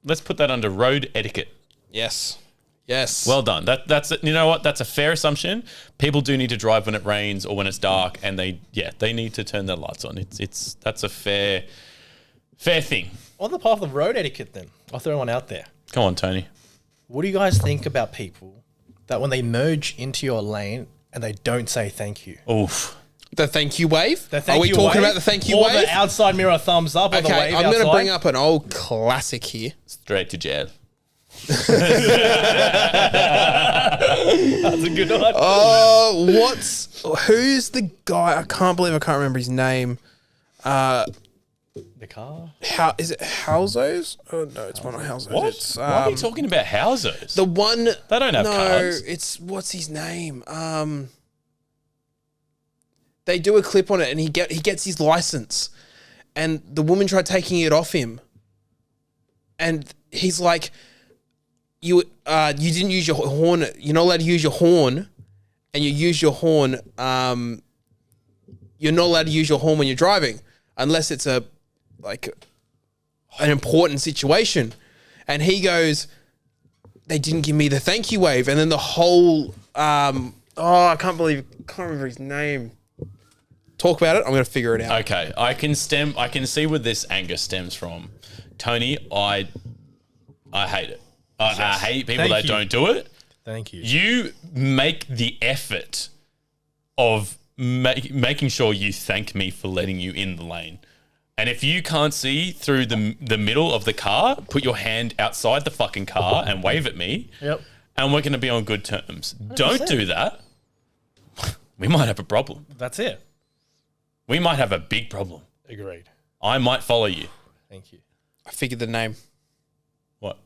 Let's put that under road etiquette. Yes. Yes. Well done. That's you know what? That's a fair assumption. People do need to drive when it rains or when it's dark, and they need to turn their lights on. That's a fair thing. On the path of road etiquette, then I'll throw one out there. Come on, Tony. What do you guys think about people that when they merge into your lane and they don't say thank you? Oof. the thank you wave? The thank Are we you talking wave? about the thank you Or wave? the outside mirror thumbs up or the Okay, wave I'm going to outside? bring up an old classic here. Straight to jail. That's a good one. Oh, who's the guy? I can't believe I can't remember his name. The car? How is it? Housos? Oh no, it's not Housos. What? It's Why are we talking about houses? the one. They don't have no, cars. it's what's his name? They do a clip on it, and he gets his license, and the woman tried taking it off him, and he's like, "You didn't use your horn. You're not allowed to use your horn, and you use your horn. You're not allowed to use your horn when you're driving, unless it's an important situation." And he goes, "They didn't give me the thank you wave," and then the whole I can't remember his name. Talk about it. I'm going to figure it out. Okay, I can see where this anger stems from. Tony, I hate it. I hate people Thank that you. don't do it. Thank you. You make the effort of making sure you thank me for letting you in the lane. And if you can't see through the middle of the car, put your hand outside the fucking car and wave at me. Yep. And we're going to be on good terms. Don't do that. We might have a problem. That's it. We might have a big problem. Agreed. I might follow you. Thank you. I figured the name. What?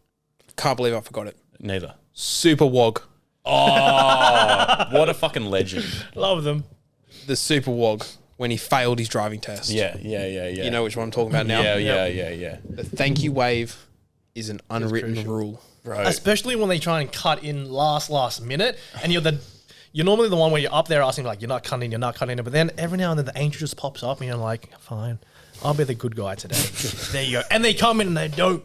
Can't believe I forgot it. Neither. Super Wog. Oh, what a fucking legend. Love them. The Super Wog when he failed his driving test. Yeah. You know which one I'm talking about now? Yeah. The thank you wave is an unwritten rule. Bro. Especially when they try and cut in last minute, and you're normally the one where you're up there asking like, you're not cutting it, but then every now and then the angel just pops up and you're like, fine, I'll be the good guy today. There you go. And they come in and they don't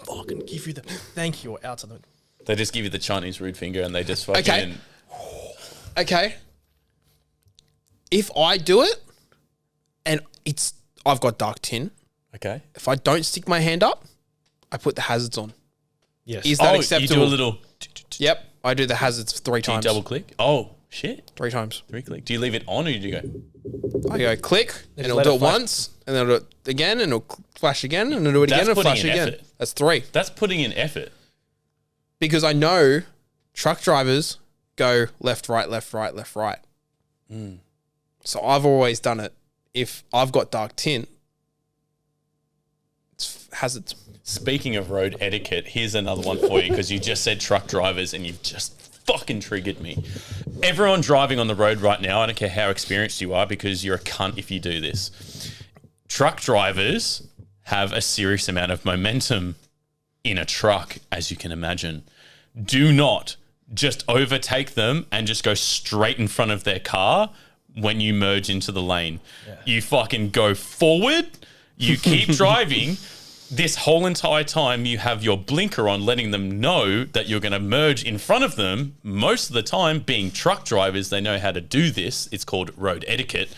fucking give you the thank you or outside. They just give you the Chinese rude finger and they just fucking... Okay. If I do it and I've got dark tin, Okay. if I don't stick my hand up, I put the hazards on. Yes. Is that You acceptable? do a little... Yep. I do the hazards 3 Do you times. double click? Oh, shit. 3 times. 3 click. Do you leave it on or do you go... I go click and it'll let do it it flash. once and then it'll do it again and it'll flash again and it'll do it That's again and putting flash in again. effort. That's 3. That's putting in effort. Because I know truck drivers go left, right, left, right, left, right. So I've always done it. If I've got dark tint, it's hazards. Speaking of road etiquette, here's another one for you because you just said truck drivers and you've just fucking triggered me. Everyone driving on the road right now, I don't care how experienced you are because you're a cunt if you do this. Truck drivers have a serious amount of momentum in a truck, as you can imagine. Do not just overtake them and just go straight in front of their car when you merge into the lane. Yeah. You fucking go forward, you keep driving. This whole entire time you have your blinker on letting them know that you're going to merge in front of them. Most of the time, being truck drivers, they know how to do this. It's called road etiquette.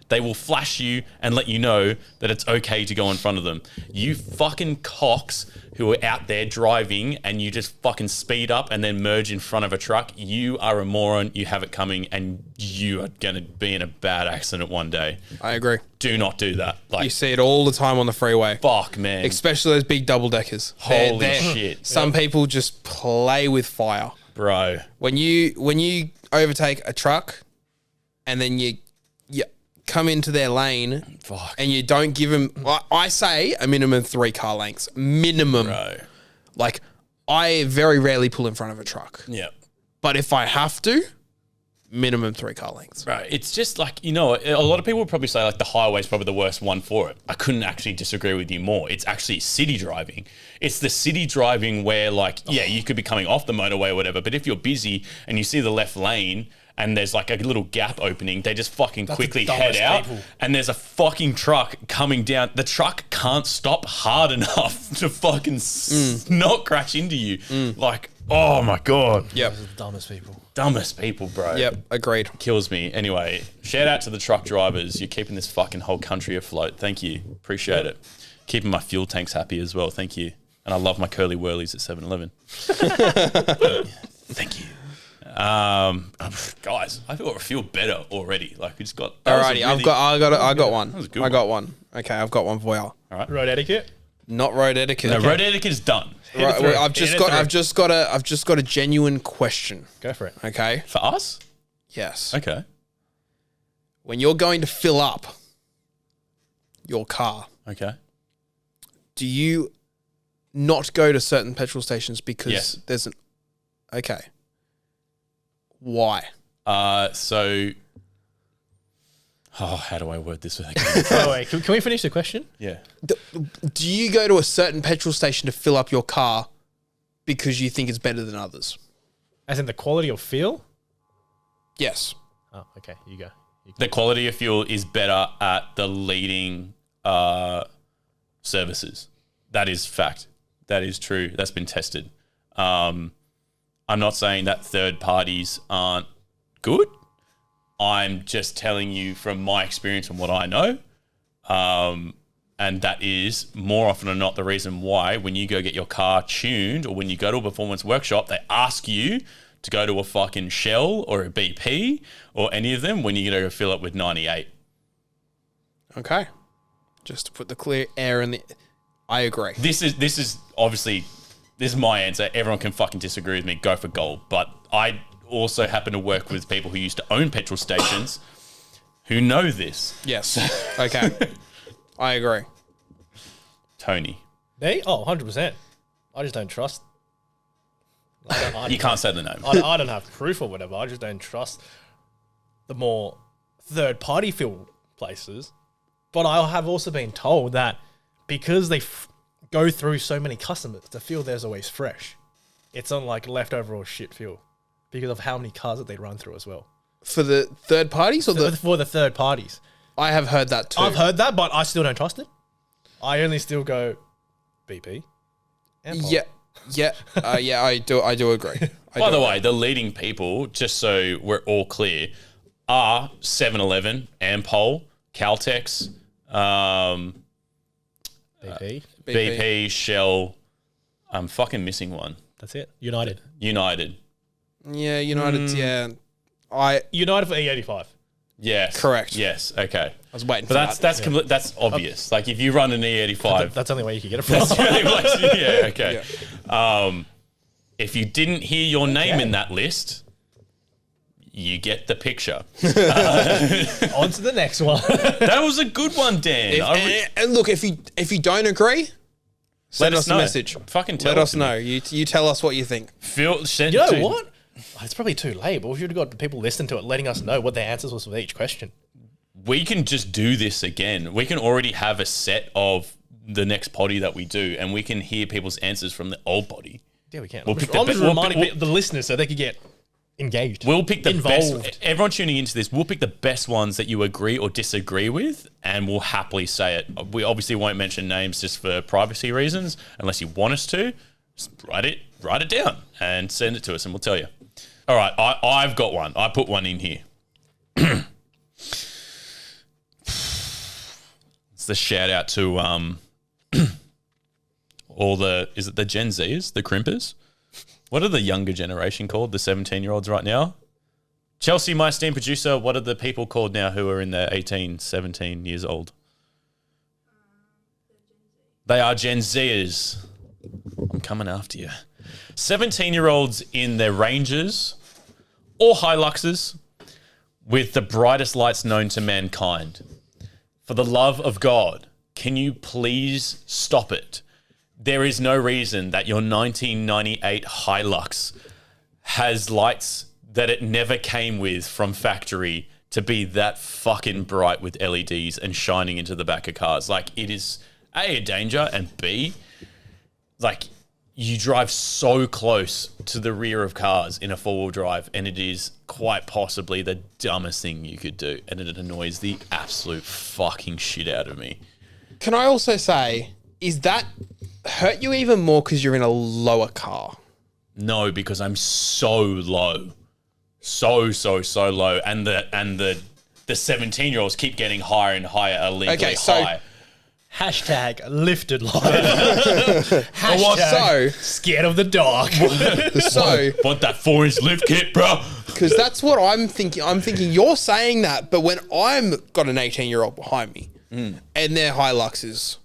They will flash you and let you know that it's okay to go in front of them. You fucking cocks who are out there driving and you just fucking speed up and then merge in front of a truck. You are a moron. You have it coming and you are going to be in a bad accident one day. I agree. Do not do that. You see it all the time on the freeway. Fuck, man. Especially those big double deckers. Holy shit. Some people just play with fire. Bro. When you overtake a truck and then you come into their lane and you don't give them, I say a minimum 3 car lengths. Minimum. Bro. Like, I very rarely pull in front of a truck. Yeah. But if I have to, minimum 3 car lengths. Right. It's just like, a lot of people would probably say like the highway is probably the worst one for it. I couldn't actually disagree with you more. It's actually city driving. It's the city driving where like, you could be coming off the motorway or whatever, but if you're busy and you see the left lane and there's like a little gap opening, they just fucking quickly head out and there's a fucking truck coming down. The truck can't stop hard enough to fucking not crash into you. Like, oh my God. Yep. Those are the dumbest people. Dumbest people, bro. Yep, agreed. Kills me. Anyway, shout out to the truck drivers. You're keeping this fucking whole country afloat. Thank you. Appreciate it. Keeping my fuel tanks happy as well. Thank you. And I love my curly whirlies at 7-Eleven. Thank you. Guys, I feel better already. Like we just got. Alrighty, I got one. That was a good I got one. Okay, I've got one for you. All right. Road etiquette. Not road etiquette. No, road etiquette is done. Right, through. well, I've just got a genuine question. Go for it. Okay. For us? Yes. Okay. When you're going to fill up your car, Okay. do you not go to certain petrol stations because Yes. there's an... Okay. Why? So... Oh, how do I word this? Oh, wait, can we finish the question? Yeah. Do you go to a certain petrol station to fill up your car because you think it's better than others? As in the quality of feel? Yes. Oh, okay. You go. The quality of fuel is better at the leading services. That is fact. That is true. That's been tested. I'm not saying that third parties aren't good. I'm just telling you from my experience and what I know. And that is more often than not the reason why when you go get your car tuned or when you go to a performance workshop, they ask you to go to a fucking Shell or a BP or any of them when you go fill it with 98. Okay. Just to put the clear air in the... I agree. This is obviously, this is my answer. Everyone can fucking disagree with me. Go for gold. But I also happen to work with people who used to own petrol stations who know this. Yes. Okay. I agree. Tony. Me? Oh, 100%. I just don't trust. You can't say the name. I don't have proof or whatever. I just don't trust the more third-party fuel places. But I have also been told that because they go through so many customers, the fuel there's always fresh. It's on like leftover or shit fuel because of how many cars that they run through as well. For the third parties or For the third parties. I have heard that too. I've heard that, but I still don't trust it. I only still go BP. And Pulp. Yeah, I do agree. By the way, the leading people, just so we're all clear, are 7-Eleven, Ampol, Caltex, BP. BP, Shell. I'm fucking missing one. That's it. United. United. Yeah, United. Yeah, United for E85. Yes. Correct. Yes. Okay. I was waiting But for that. that's obvious. Like if you run an E85, That's the only way you can get it from. yeah. Okay. If you didn't hear your name in that list, you get the picture. On to the next one. That was a good one, Dan. And look, if you don't agree, send us a know. message. Fucking tell Let us to know. me. You tell us what you think. Send You know to- what? It's probably too late, but we should have got the people listening to it letting us know what their answers was for each question. We can just do this again. We can already have a set of the next potty that we do, and we can hear people's answers from the old potty. Yeah, we can. We'll I'm pick just the be- we'll reminding pick- the listeners so they could get engaged. We'll pick the involved. best. Everyone tuning into this, we'll pick the best ones that you agree or disagree with, and we'll happily say it. We obviously won't mention names just for privacy reasons, unless you want us to. Just write it down and send it to us, and we'll tell you. All right, I've got one. I put one in here. It's the shout out to all the, is it the Gen Zers, the crimpers? What are the younger generation called? The 17-year-olds right now? Chelsea, my esteemed producer, what are the people called now who are in their 18, 17 years old? They are Gen Zers. I'm coming after you. 17-year-olds in their Rangers or Hiluxes with the brightest lights known to mankind. For the love of God, can you please stop it? There is no reason that your 1998 Hilux has lights that it never came with from factory to be that fucking bright with LEDs and shining into the back of cars. Like, it is A, a danger, and B, like, you drive so close to the rear of cars in a four-wheel drive, and it is quite possibly the dumbest thing you could do, and it annoys the absolute fucking shit out of me. Can I also say, is that hurt you even more because you're in a lower car? No, because I'm so low. So low. And the 17-year-olds keep getting higher and higher, illegally high. Hashtag lifted light. Hashtag scared of the dark. So, want that 4-inch lift kit, bro? because that's what I'm thinking. I'm thinking you're saying that, but when I'm got an 18-year-old behind me and their Hilux is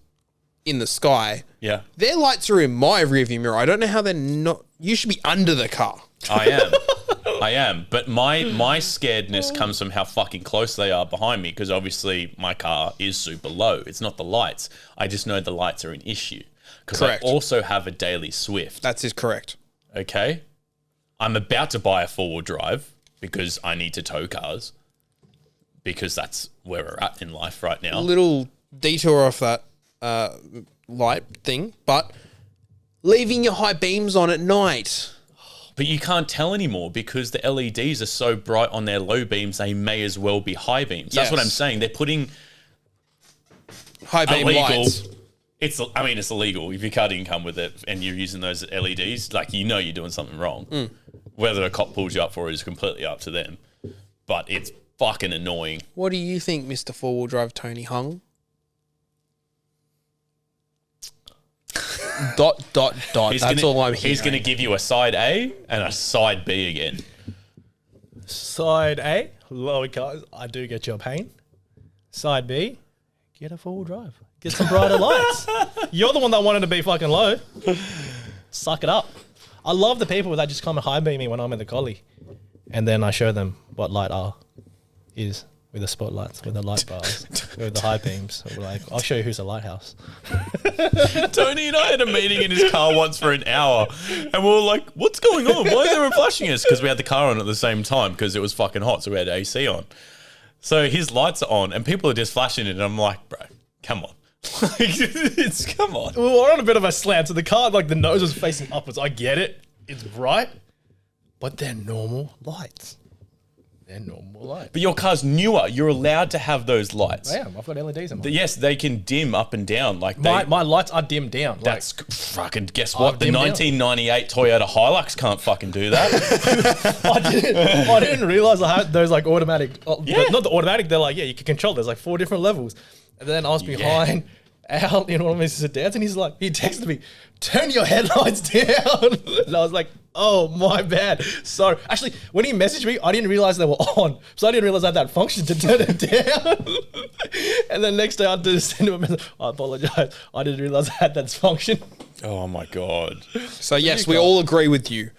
in the sky, Yeah, their lights are in my rearview mirror. I don't know how they're not. You should be under the car. I am. But my scaredness comes from how fucking close they are behind me, because obviously my car is super low. It's not the lights. I just know the lights are an issue. Because I Correct. also have a daily Swift. That is correct. Okay? I'm about to buy a four-wheel drive because I need to tow cars, because that's where we're at in life right now. Little detour off that light thing, but leaving your high beams on at night. But you can't tell anymore because the LEDs are so bright on their low beams, they may as well be high beams. That's what Yes. I'm saying. They're putting High beam illegal. lights. It's illegal if you can't income with it and you're using those LEDs. Like, you know you're doing something wrong. Whether a cop pulls you up for it is completely up to them. But it's fucking annoying. What do you think, Mr. Four-Wheel Drive Tony Hung? ... That's all I'm hearing. He's going to give you a side A and a side B again. Side A, lower cars, I do get your pain. Side B, get a four-wheel drive. Get some brighter lights. You're the one that wanted to be fucking low. Suck it up. I love the people that just come and high beam me when I'm in the collie. And then I show them what light R is with the spotlights, with the light bars, with the high beams. We're like, I'll show you who's a lighthouse. Tony and I had a meeting in his car once for an hour, and we were like, what's going on? Why are they flashing us? Because we had the car on at the same time because it was fucking hot, so we had AC on. So his lights are on, and people are just flashing it, and I'm like, bro, come on. Come on. We were on a bit of a slant, so the car, like the nose was facing upwards. I get it. It's bright, but they're normal lights. But your car's newer. You're allowed to have those lights. I am. I've got LEDs in mine. Yes, they can dim up and down. Like My lights are dimmed down. that's fucking. Guess what? The dimmed down. 1998 Toyota Hilux can't fucking do that. I didn't realize I had those like automatic. Yeah. Not the automatic. They're like, yeah, you can control. There's like 4 different levels. And then I was behind Al in one of his sedans, and he texted me, "Turn your headlights down." And I was like, "Oh, my bad." So actually, when he messaged me, I didn't realize they were on. So I didn't realize I had that function to turn it down. And then next day I had to send him a message. I apologize. I didn't realize I had that function. Oh my god. So yes, we all agree with you.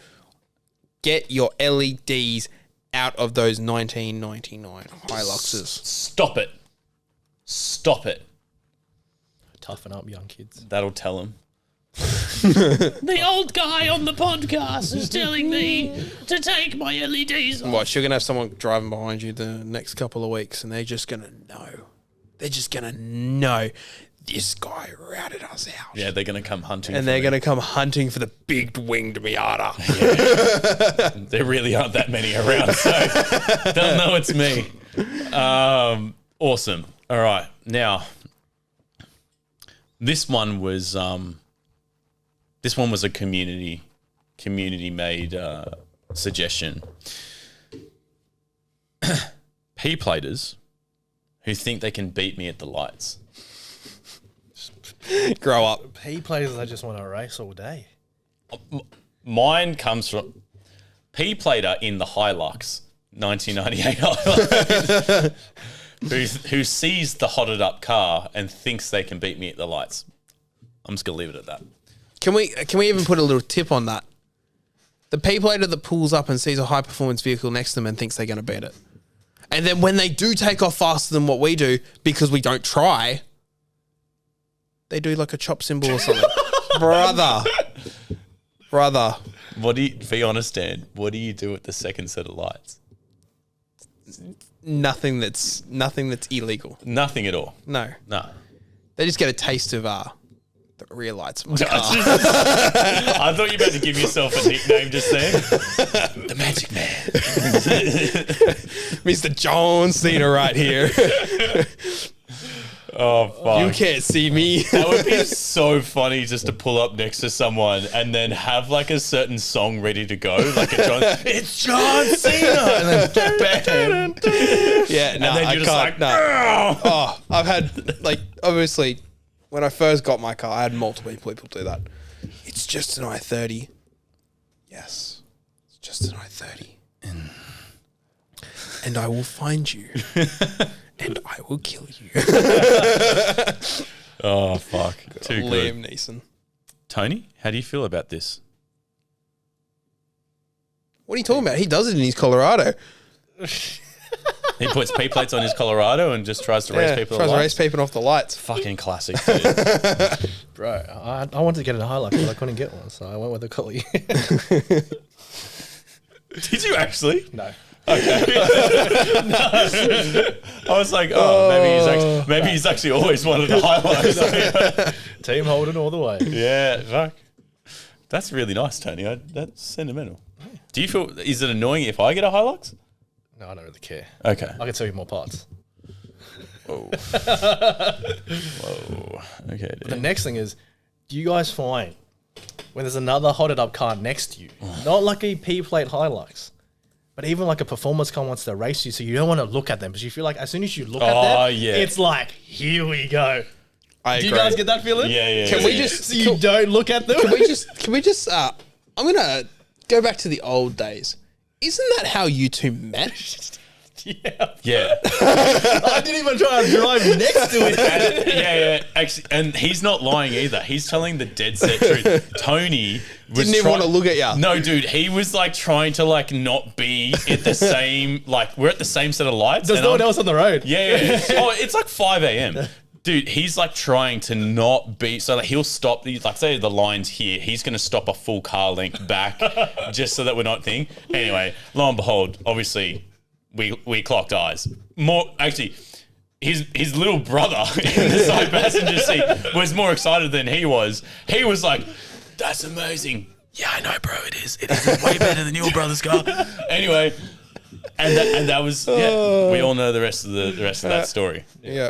Get your LEDs out of those 1999 Hiluxes. Stop it. Stop it. Toughen up, young kids. That'll tell him. The old guy on the podcast is telling me to take my LEDs off. What, you're going to have someone driving behind you the next couple of weeks and they're just going to know. They're just going to know this guy routed us out. Yeah, they're going to come hunting. And they're going to come hunting for the big winged Miata. There really aren't that many around, so they'll know it's me. Awesome. All right. Now, this one was a community made suggestion. P-platers who think they can beat me at the lights. Grow up. P-players that just want to race all day. Mine comes from P-plater in the Hilux, 1998 Hilux, who sees the hotted up car and thinks they can beat me at the lights. I'm just gonna leave it at that. Can we even put a little tip on that? The P-plater that pulls up and sees a high performance vehicle next to them and thinks they're going to beat it. And then when they do take off faster than what we do, because we don't try, they do like a chop symbol or something. Brother. Brother. Be honest, Dan, what do you do with the second set of lights? Nothing that's illegal. Nothing at all. No. No. They just get a taste of the rear lights. Of my car. I thought you were about to give yourself a nickname just then. The Magic Man. Mr. John Cena right here. Oh, fuck. You can't see me. That would be so funny just to pull up next to someone and then have like a certain song ready to go. Like it's John Cena! And then bam! Yeah, no, and then I you're can't. just like, No. Oh, I've had, like, obviously, when I first got my car, I had multiple people do that. It's just an i30. Yes, it's just an i30. And I will find you. And I will kill you. Oh, fuck. Too good. Liam Neeson. Tony, how do you feel about this? What are you talking about? He does it in his Colorado. He puts P plates on his Colorado and just tries to race people. Tries to race people off the lights. Fucking classic, dude. Bro, I wanted to get a Hilux, but I couldn't get one, so I went with a Collie. Did you actually? No. Okay. I was like, maybe he's actually always wanted a Hilux. Team Holden all the way. Yeah, fuck. That's really nice, Tony. That's sentimental. Do you feel? Is it annoying if I get a Hilux? No, I don't really care. Okay. I can sell you more parts. Whoa. Whoa. Okay. The next thing is, do you guys find when there's another hotted up car next to you, not like a P-plate Hilux, but even like a performance car wants to race you, so you don't want to look at them, because you feel like as soon as you look at them, it's like, here we go. I agree. Do you guys get that feeling? Yeah. Can we just... So you don't look at them? Can we just I'm going to go back to the old days. Isn't that how you two met? Yeah. I didn't even try to drive next to it. Yeah. Actually, and he's not lying either. He's telling the dead set truth. Tony Didn't even want to look at you. No, dude, he was like trying to like not be at the same, like we're at the same set of lights. There's no one else on the road. Yeah. Oh, it's like 5 a.m. Dude, he's like trying to not be, so like he'll stop these, like say the line's here, he's going to stop a full car length back just so that we're not thinking. Anyway, lo and behold, obviously we clocked eyes. More, actually, his little brother in the side passenger seat was more excited than he was. He was like, that's amazing. Yeah, I know, bro, it is. It is way better than your brother's car. Anyway, and that was, we all know the rest of that story. Yeah.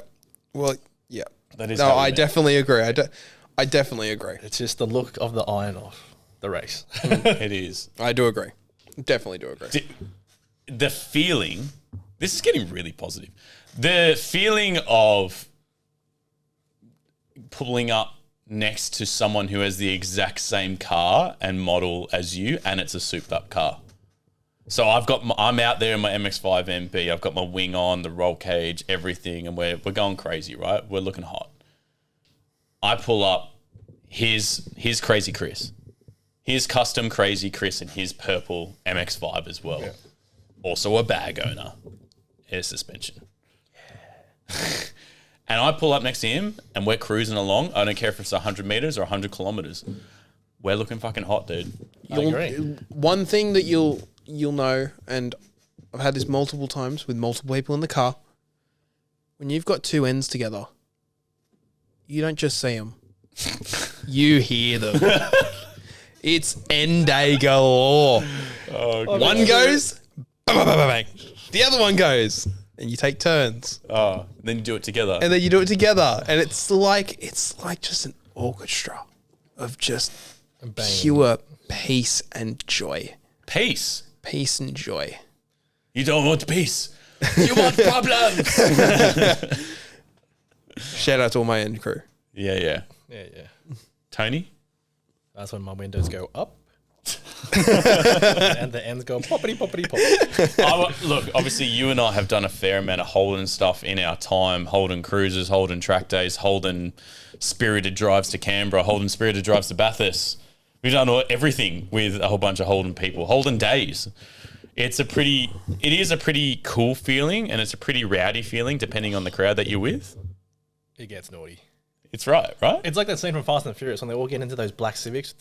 Well, yeah. That is no, I definitely agree. I definitely agree. It's just the look of the iron off the race. It is. I do agree. Definitely do agree. The feeling, this is getting really positive. The feeling of pulling up next to someone who has the exact same car and model as you, and it's a souped up car. So I'm out there in my MX-5 MB. I've got my wing on, the roll cage, everything, and we're going crazy, right? We're looking hot. I pull up his Crazy Chris, his custom Crazy Chris, and his purple MX-5 as well. Yeah. Also a bag owner, air suspension. Yeah. And I pull up next to him, and we're cruising along. I don't care if it's 100 meters or 100 kilometers. We're looking fucking hot, dude. I agree. One thing that you'll know, and I've had this multiple times with multiple people in the car, when you've got two ends together, you don't just see them. You hear them. It's end day galore. Oh, one goes, bang, bang, bang, bang. The other one goes, and you take turns. Oh, then you do it together. And then you do it together. And it's like just an orchestra of just pure peace and joy. Peace? Peace and joy. You don't want peace. You want problems. Shout out to all my end crew. Yeah. Tony? That's when my windows go up. And the ends go poppity poppity pop. Look, obviously you and I have done a fair amount of Holden stuff in our time. Holden cruises, Holden track days, Holden spirited drives to Canberra, Holden spirited drives to Bathurst. We've done everything with a whole bunch of Holden people. Holden days. It is a pretty cool feeling, and it's a pretty rowdy feeling depending on the crowd that you're with. It gets naughty. It's right? It's like that scene from Fast and Furious when they all get into those black Civics,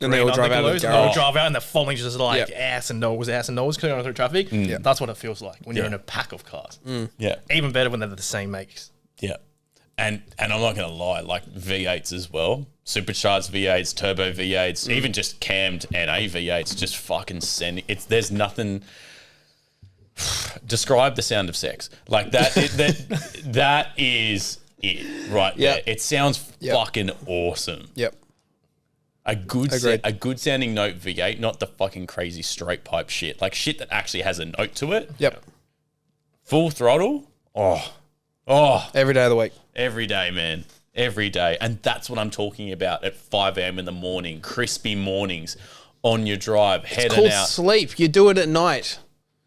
And they all drive out of the They all garage. drive out and they're following just like Yep. ass and nose clearing through traffic. That's what it feels like when you're in a pack of cars. Yeah. Even better when they're the same makes. Yeah. And I'm not going to lie, like V8s as well, supercharged V8s, turbo V8s, even just cammed NA V8s, just fucking sending. There's nothing. Describe the sound of sex. Like that. That is it right there. It sounds fucking awesome. Yep. A good Agreed. a good sounding note V8, not the fucking crazy straight pipe shit. Like shit that actually has a note to it. Yep. Full throttle. Oh. Every day of the week. Every day, man. Every day. And that's what I'm talking about at 5 a.m. in the morning. Crispy mornings on your drive, It's heading called out. sleep. You do it at night.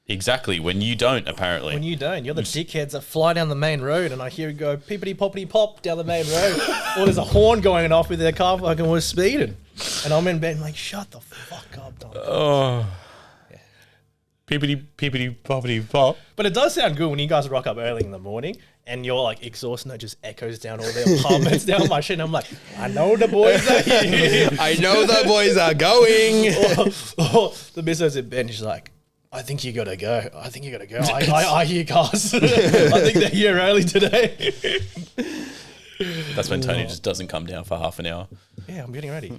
Exactly. When you don't, apparently. When you don't, you're the dickheads that fly down the main road and I hear it go peepity poppity pop down the main road. Or there's a horn going off with their car fucking was speeding. And I'm in bed and like, shut the fuck up, Tom. Peepity, peepity, poppity, pop. But it does sound good when you guys rock up early in the morning and your like exhaust note just echoes down all the apartments down my shit. And I'm like, I know the boys are here. I know the boys are going. or the missus in bed and she's like, I think you gotta go. I think you gotta go. I hear cars. I think they're here early today. That's when Tony just doesn't come down for half an hour. Yeah, I'm getting ready.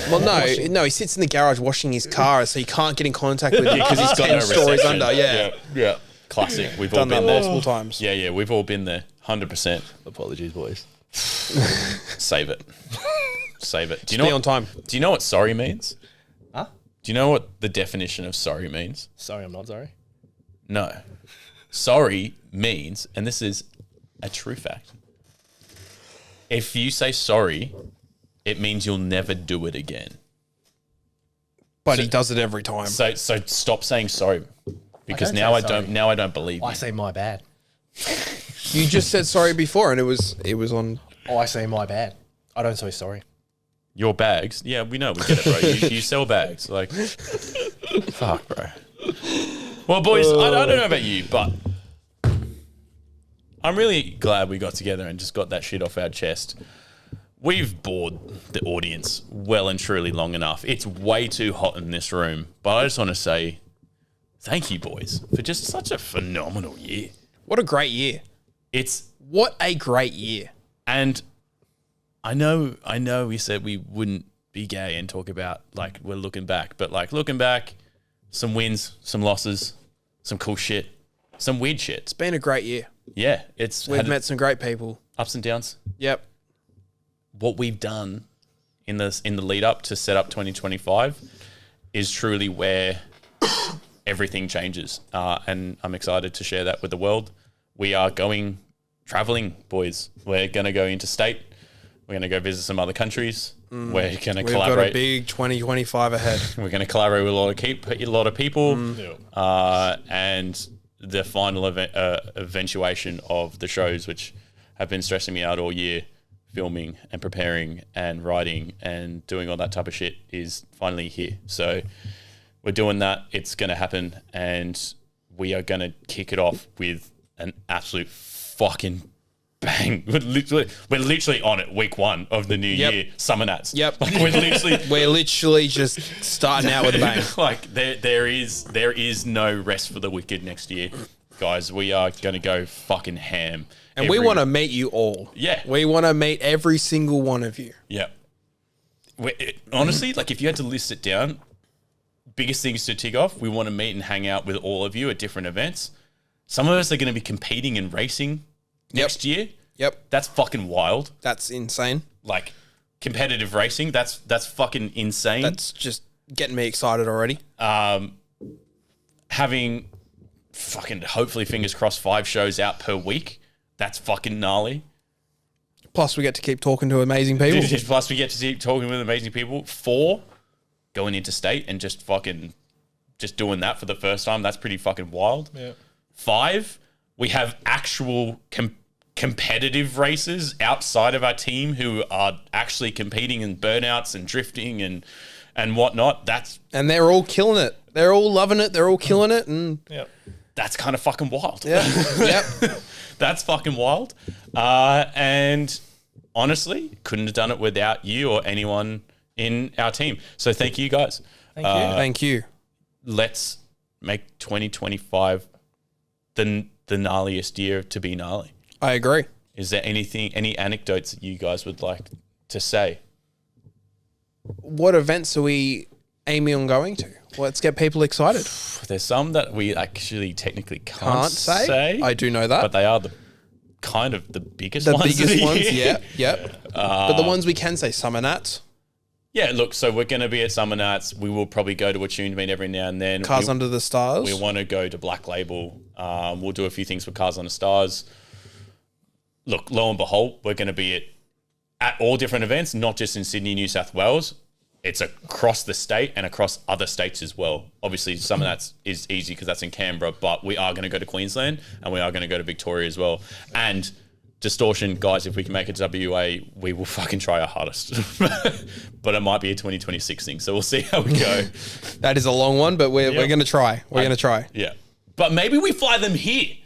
Well, no, he sits in the garage washing his car, so he can't get in contact with you because he's Got 10 no stories reception. under. Yeah. Yeah. Classic. We've all Done that been there. multiple times. Yeah, we've all been there. 100%. Apologies, boys. Save it. Save it. Do you Be know on time. Do you know what sorry means? Huh? Do you know what the definition of sorry means? Sorry, I'm not sorry. No. Sorry means, and this is a true fact, if you say sorry, it means you'll never do it again. But he does it every time. So stop saying sorry, because don't now say I don't sorry. now I don't believe you. I say my bad. You just said sorry before, and it was on. Oh, I say my bad. I don't say sorry. Your bags, yeah, we know, we get it, bro. You sell bags, like, fuck, bro. Well, boys, I don't know about you, but I'm really glad we got together and just got that shit off our chest. We've bored the audience well and truly long enough. It's way too hot in this room, but I just want to say thank you, boys, for just such a phenomenal year. What a great year. What a great year. And I know we said we wouldn't be gay and talk about, like, we're looking back, but, like, looking back, some wins, some losses, some cool shit, some weird shit. It's been a great year. Yeah, We've met some great people. ups and downs. Yep. What we've done in the lead up to set up 2025 is truly where everything changes. And I'm excited to share that with the world. We are traveling, boys. We're going to go interstate. We're going to go visit some other countries. We're going to We've collaborate. got a big 2025 ahead. We're going to collaborate with a lot of people. And the final eventuation of the shows, which have been stressing me out all year, filming and preparing and writing and doing all that type of shit, is finally here. So we're doing that. It's going to happen. And we are going to kick it off with an absolute fucking bang. We're literally on it. Week 1 of the new year. Summer Nats. Yep. Like We're literally just starting out with a bang. like there is no rest for the wicked next year, guys. We are going to go fucking ham. And we want to meet you all. Yeah. We want to meet every single one of you. Yeah. Honestly, like, if you had to list it down, biggest things to tick off, we want to meet and hang out with all of you at different events. Some of us are going to be competing and racing next year. Yep. That's fucking wild. That's insane. Like, competitive racing, that's fucking insane. That's just getting me excited already. Having fucking, hopefully, fingers crossed, 5 shows out per week. That's fucking gnarly. Plus, we get to keep talking to amazing people. Plus, we get to keep talking with amazing people. 4, going interstate and just doing that for the first time. That's pretty fucking wild. Yeah. 5, we have actual competitive races outside of our team who are actually competing in burnouts and drifting and whatnot. And they're all killing it. They're all loving it. They're all killing it. And That's kind of fucking wild. yeah, yep. That's fucking wild. And honestly, couldn't have done it without you or anyone in our team. So thank you guys. Thank you. Let's make 2025 the gnarliest year to be gnarly. I agree. Is there any anecdotes that you guys would like to say? What events are we aiming on going to? Let's get people excited. There's some that we actually technically Can't say. I do know that. But they are the biggest The ones. biggest of the ones, year. yeah. But the ones we can say, Summer Nats, Yeah, look, so we're going to be at Summer Nights. We will probably go to a tuned meet every now and then. Cars Under the Stars. We want to go to Black Label. We'll do a few things with Cars Under Stars. Look, lo and behold, we're going to be at all different events, not just in Sydney, New South Wales. It's across the state and across other states as well. Obviously, some of that is easy because that's in Canberra, but we are going to go to Queensland and we are going to go to Victoria as well. And Distortion, guys, if we can make it to WA, we will fucking try our hardest. But it might be a 2026 thing, so we'll see how we go. That is a long one, but we're going to try. We're going to try. Yeah. But maybe we fly them here.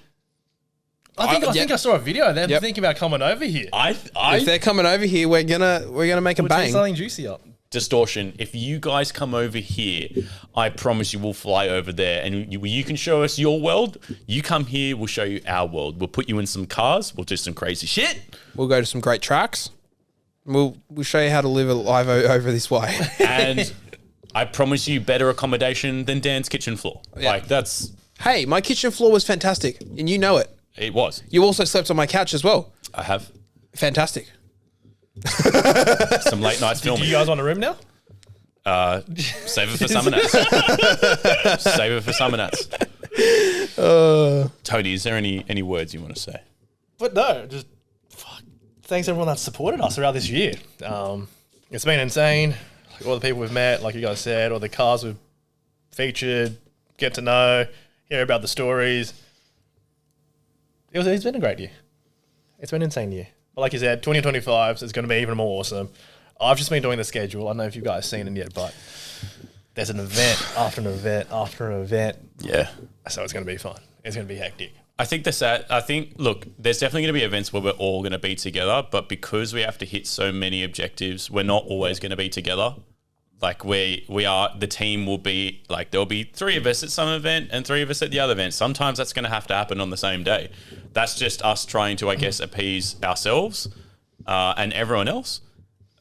I think I saw a video. They're Yep. thinking about coming over here. If they're coming over here, we're gonna make a We'll bang. take something juicy up. Distortion, if you guys come over here, I promise you we'll fly over there and you can show us your world. You come here, we'll show you our world. We'll put you in some cars. We'll do some crazy shit. We'll go to some great tracks. We'll show you how to live a life over this way. And I promise you better accommodation than Dan's kitchen floor. Yeah. Like that's... Hey, my kitchen floor was fantastic, and you know it. It was. You also slept on my couch as well. I have Fantastic. some late nights Do filming. you guys want a room now? Save it for summer nights. Save it for summer nights. Tony, is there any words you want to say? But no, just thanks everyone that's supported us throughout this year. It's been insane. Like all the people we've met, like you guys said, all the cars we've featured, get to know, hear about the stories. It's been a great year. It's been an insane year. But like you said, 2025 is going to be even more awesome. I've just been doing the schedule. I don't know if you guys seen it yet, but there's an event after an event after an event. Yeah. So it's going to be fun. It's going to be hectic. I think look, there's definitely going to be events where we're all going to be together, but because we have to hit so many objectives, we're not always going to be together. Like the team will be like, there'll be 3 of us at some event and 3 of us at the other event. Sometimes that's going to have to happen on the same day. That's just us trying to, I guess, appease ourselves and everyone else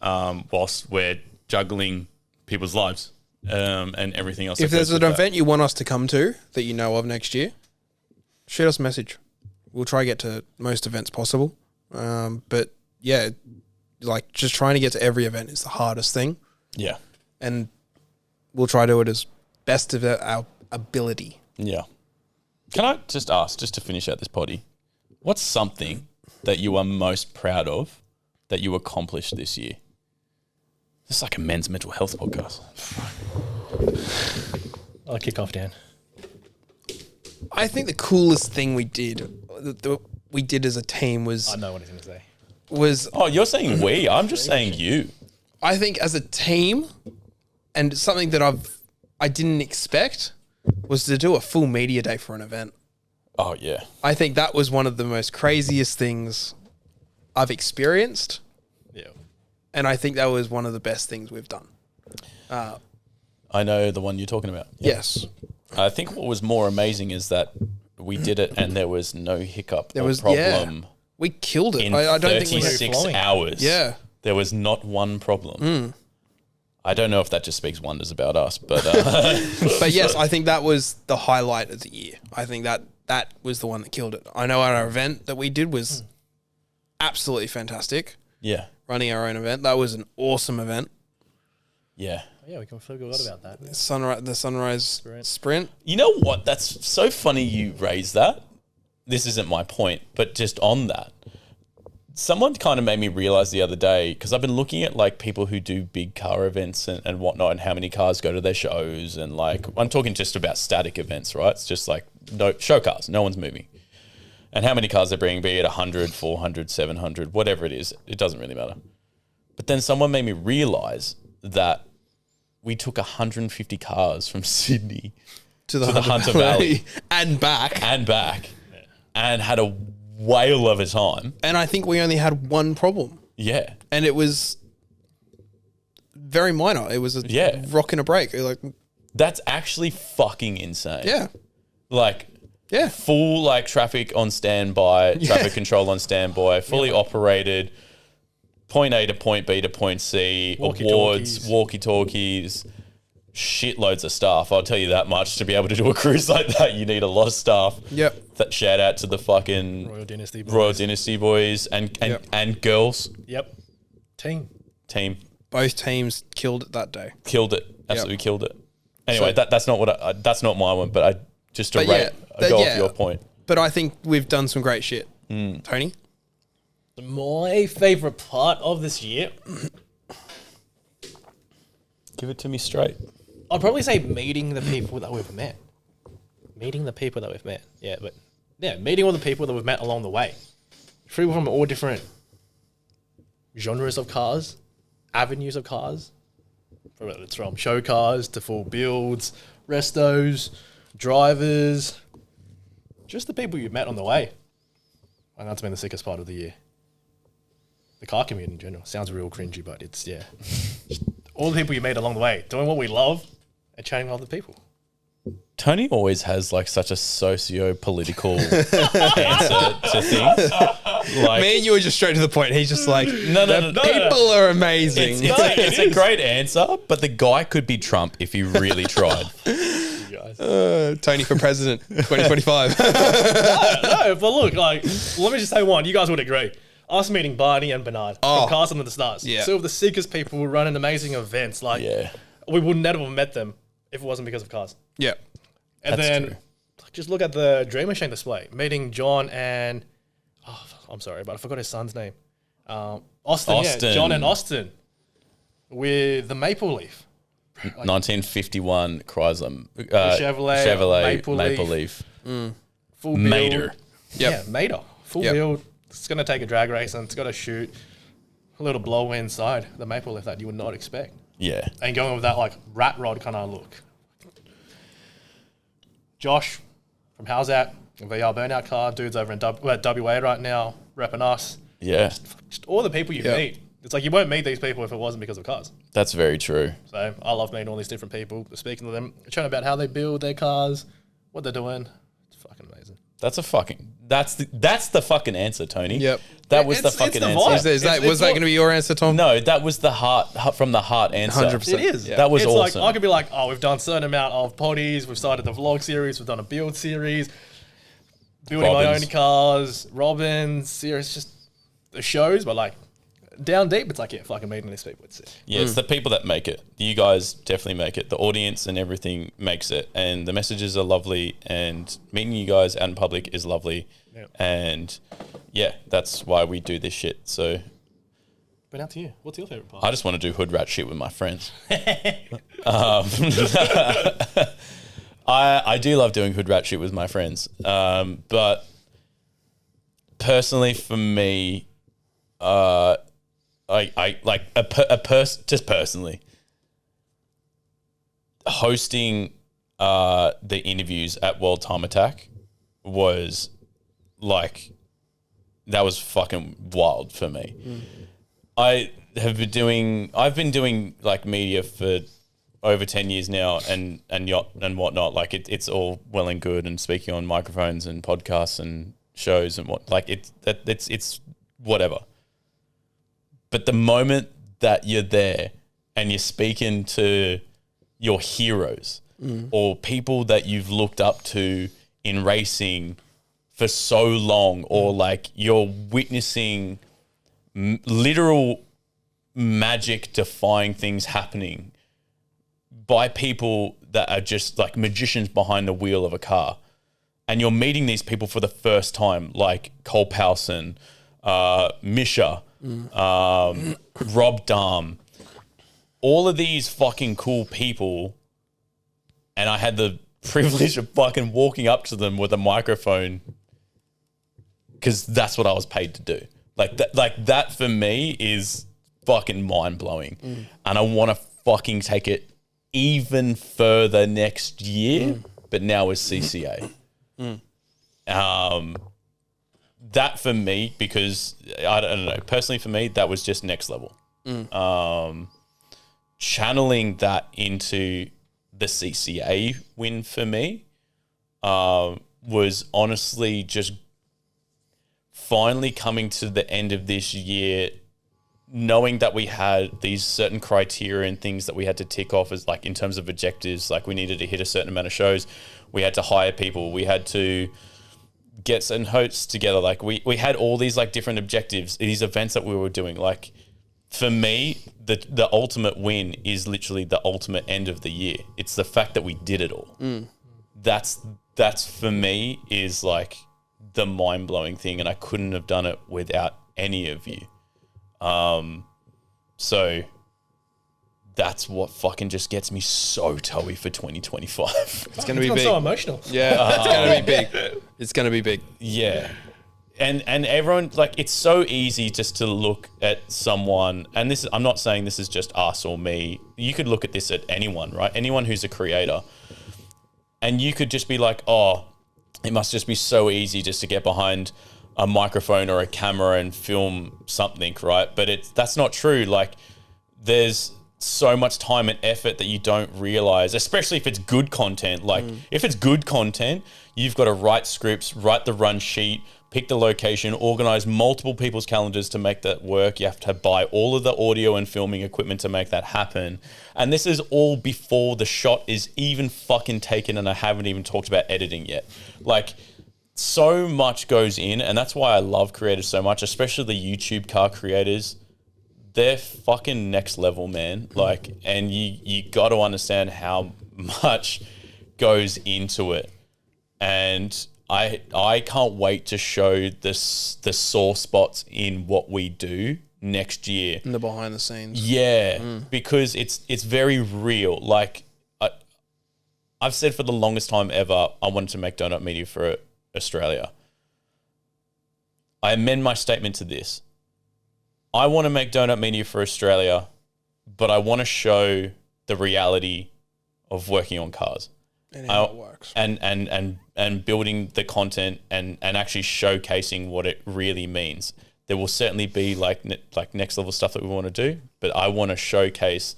whilst we're juggling people's lives and everything else. If there's an event you want us to come to that you know of next year, shoot us a message. We'll try to get to most events possible. But yeah, like just trying to get to every event is the hardest thing. Yeah. And we'll try to do it as best of our ability. Yeah. Can I just ask, just to finish out this potty, what's something that you are most proud of that you accomplished this year? This is like a men's mental health podcast. I'll kick off, Dan. I think the coolest thing we did as a team was I know what he's going to say. Oh, you're saying we. I'm just saying you. I think as a team, and something that I didn't expect, was to do a full media day for an event. Oh, yeah. I think that was one of the most craziest things I've experienced. Yeah. And I think that was one of the best things we've done. I know the one you're talking about. Yeah. Yes. I think what was more amazing is that we did it and there was no hiccup or problem. Yeah, we killed it. In I don't think 36 hours. Yeah. There was not one problem. I don't know if that just speaks wonders about us, but... But yes, I think that was the highlight of the year. I think that was the one that killed it. I know our event that we did was absolutely fantastic. Yeah. Running our own event. That was an awesome event. Yeah. Yeah, we completely forgot about that. The sunrise sprint. You know what? That's so funny you raised that. This isn't my point, but just on that, someone kind of made me realize the other day, because I've been looking at like people who do big car events and whatnot and how many cars go to their shows. And like, I'm talking just about static events, right? It's just like no show cars, no one's moving. And how many cars they're bringing, be it 100, 400, 700, whatever it is, it doesn't really matter. But then someone made me realize that we took 150 cars from Sydney to the Hunter Valley and back. And had a whale of a time. And I think we only had one problem. Yeah. And it was very minor. It was a rock and a break. Like, That's actually fucking insane. yeah. Like, Yeah. full like traffic on standby, traffic control on standby, fully operated, point A to point B to point C, awards, walkie-talkies, shitloads of staff. I'll tell you that much. To be able to do a cruise like that, you need a lot of staff. Yep. That shout out to the fucking Royal Dynasty boys. and girls. Yep. Team. Both teams killed it that day. Killed it. Absolutely killed it. Anyway, that's not that's not my one, but I just to go off your point. But I think we've done some great shit. Tony? My favourite part of this year, Give it to me straight. I'd probably say meeting the people that we've met. Meeting all the people that we've met along the way. People from all different genres of cars, avenues of cars. It's from show cars to full builds, restos, drivers, just the people you met on the way. And that's been the sickest part of the year. The car community in general. Sounds real cringy, but it's, all the people you meet along the way, doing what we love and chatting with other people. Tony always has like such a socio-political answer to things. Like, Me and you were just straight to the point. He's just like, no. people are amazing. It's a great answer, but the guy could be Trump if he really tried. Tony for president, 2025. No, but look, like, let me just say one. You guys would agree. Us meeting Barney and Bernard from Castle of the Stars. Yeah. Two of the sickest people who run an amazing events. Like, we would never have met them if it wasn't because of cars. Yeah. And That's then true. just look at the Dream Machine display. Meeting John and... Oh, I'm sorry, but I forgot his son's name. Austin. Yeah, John and Austin. With the Maple Leaf. 1951 Chrysler, Chevrolet Maple Leaf. Full build. Mater. Yeah, Mater. Full build. It's going to take a drag race and it's got to shoot a little blow inside the Maple Leaf that you would not expect. Yeah. And going with that like rat rod kind of look. Josh from How's That? VR Burnout Car. Dude's over in WA right now, repping us. Yeah. Just all the people you meet. It's like you won't meet these people if it wasn't because of cars. That's very true. So I love meeting all these different people, speaking to them, chatting about how they build their cars, what they're doing. It's fucking amazing. That's the fucking answer, Tony. Yep. That was the fucking answer. Was that going to be your answer, Tom? No, that was the heart from the heart answer. 100%. It is. Yeah. That was it's awesome. Like, I could be like, oh, we've done a certain amount of potties, we've started the vlog series, we've done a build series, building my own cars, Robins series, just the shows, but like down deep, it's like, fucking meeting these people. It's it. Yeah, it's the people that make it. You guys definitely make it. The audience and everything makes it. And the messages are lovely. And meeting you guys out in public is lovely. Yep. And yeah, that's why we do this shit. So But out to you. What's your favourite part? I just want to do hood rat shit with my friends. I do love doing hood rat shit with my friends. But personally for me, I like just personally hosting the interviews at World Time Attack was like, that was fucking wild for me. I've been doing like media for over 10 years now and whatnot. Like it's all well and good and speaking on microphones and podcasts and shows and what, like it's whatever. But the moment that you're there and you're speaking to your heroes or people that you've looked up to in racing for so long, or like you're witnessing literal magic defying things happening by people that are just like magicians behind the wheel of a car, and you're meeting these people for the first time, like Cole Powson, Misha, Rob Dahm, all of these fucking cool people, and I had the privilege of fucking walking up to them with a microphone because that's what I was paid to do. Like that for me is fucking mind blowing, and I want to fucking take it even further next year, but now as CCA. That for me, because I don't know, personally for me, that was just next level. channeling that into the CCA win for me was honestly just finally coming to the end of this year, knowing that we had these certain criteria and things that we had to tick off as like in terms of objectives, like we needed to hit a certain amount of shows, we had to hire people, we had to get certain hosts together. Like we had all these like different objectives, these events that we were doing. Like for me, the ultimate win is literally the ultimate end of the year. It's the fact that we did it all. That's for me is like the mind-blowing thing, and I couldn't have done it without any of you. So that's what fucking just gets me so toey for 2025. It's going to be big. so emotional. Yeah, it's going to be big. It's going to be big. Yeah. And everyone, like, it's so easy just to look at someone, and this is, I'm not saying this is just us or me. You could look at this at anyone, right? Anyone who's a creator. And you could just be like, oh, it must just be so easy just to get behind a microphone or a camera and film something, right? But that's not true. Like, there's so much time and effort that you don't realize, especially if it's good content. Like, if it's good content, you've got to write scripts, write the run sheet, pick the location, organize multiple people's calendars to make that work. You have to buy all of the audio and filming equipment to make that happen. And this is all before the shot is even fucking taken, and I haven't even talked about editing yet. Like, so much goes in, and that's why I love creators so much, especially the YouTube car creators. They're fucking next level, man. Like, and you got to understand how much goes into it. And I can't wait to show the sore spots in what we do next year. In the behind the scenes. Yeah, because it's very real. Like, I've said for the longest time ever, I wanted to make donut media for Australia. I amend my statement to this. I want to make donut media for Australia, but I want to show the reality of working on cars. And how it works. And building the content and actually showcasing what it really means. There will certainly be like next level stuff that we want to do, but I want to showcase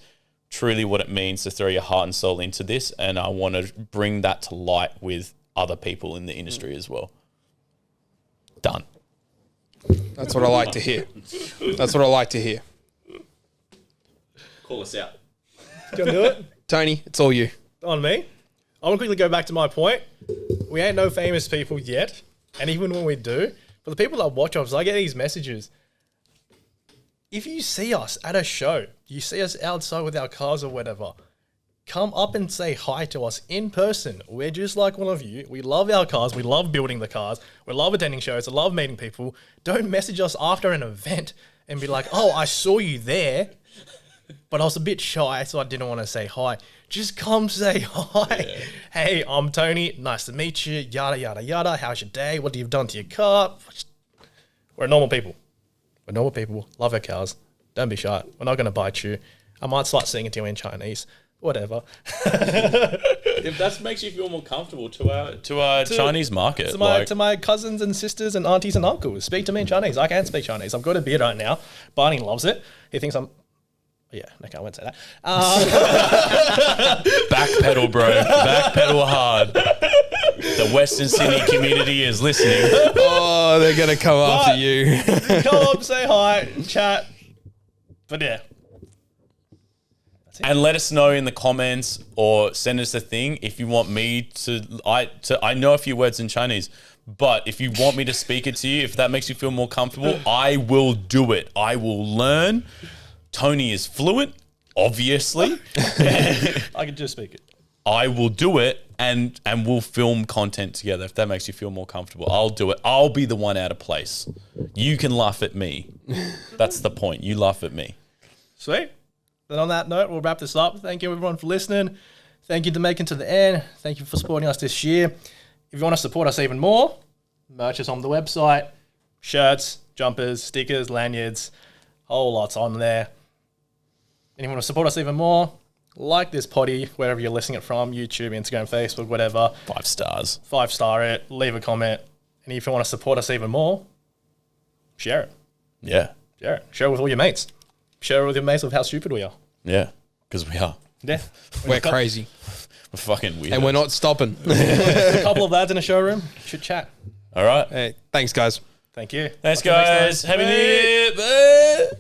truly what it means to throw your heart and soul into this, and I want to bring that to light with other people in the industry as well. Done. That's what I like to hear. That's what I like to hear. Call us out. Do you want to do it? Tony, it's all you. On me. I want to quickly go back to my point. We ain't no famous people yet. And even when we do, for the people that watch us, I get these messages. If you see us at a show, you see us outside with our cars or whatever, come up and say hi to us in person. We're just like one of you. We love our cars. We love building the cars. We love attending shows. I love meeting people. Don't message us after an event and be like, oh, I saw you there, but I was a bit shy, so I didn't want to say hi. Just come say hi. Yeah. Hey, I'm Tony. Nice to meet you. Yada, yada, yada. How's your day? What have you done to your car? We're normal people. We're normal people. Love our cars. Don't be shy. We're not going to bite you. I might start singing to you in Chinese. Whatever. If that makes you feel more comfortable to our Chinese market. To my cousins and sisters and aunties and uncles, speak to me in Chinese. I can speak Chinese. I've got a beard right now. Barney loves it. He thinks I'm... Yeah, okay, I won't say that. Backpedal, bro. Backpedal hard. The Western Sydney community is listening. Oh, they're going to come after you. Come up, say hi, chat. But yeah. And let us know in the comments or send us a thing if you want me to... I know a few words in Chinese, but if you want me to speak it to you, if that makes you feel more comfortable, I will do it. I will learn. Tony is fluent, obviously. I can just speak it. I will do it, and we'll film content together if that makes you feel more comfortable. I'll do it. I'll be the one out of place. You can laugh at me. That's the point. You laugh at me. Sweet. Then on that note, we'll wrap this up. Thank you everyone for listening. Thank you to making to the end. Thank you for supporting us this year. If you want to support us even more, merch is on the website. Shirts, jumpers, stickers, lanyards, whole lots on there. And if you want to support us even more, like this potty, wherever you're listening it from, YouTube, Instagram, Facebook, whatever. 5 stars. 5-star it, leave a comment. And if you want to support us even more, share it. Yeah. Share it. Share it with all your mates. Share it with your mates of how stupid we are. Yeah. Because we are. Yeah. We're crazy. We're fucking weird. And we're not stopping. A couple of lads in a showroom. Should chat. All right. Hey, thanks, guys. Thank you. Thanks, Until next time. guys. Happy New Bye. Year. Bye.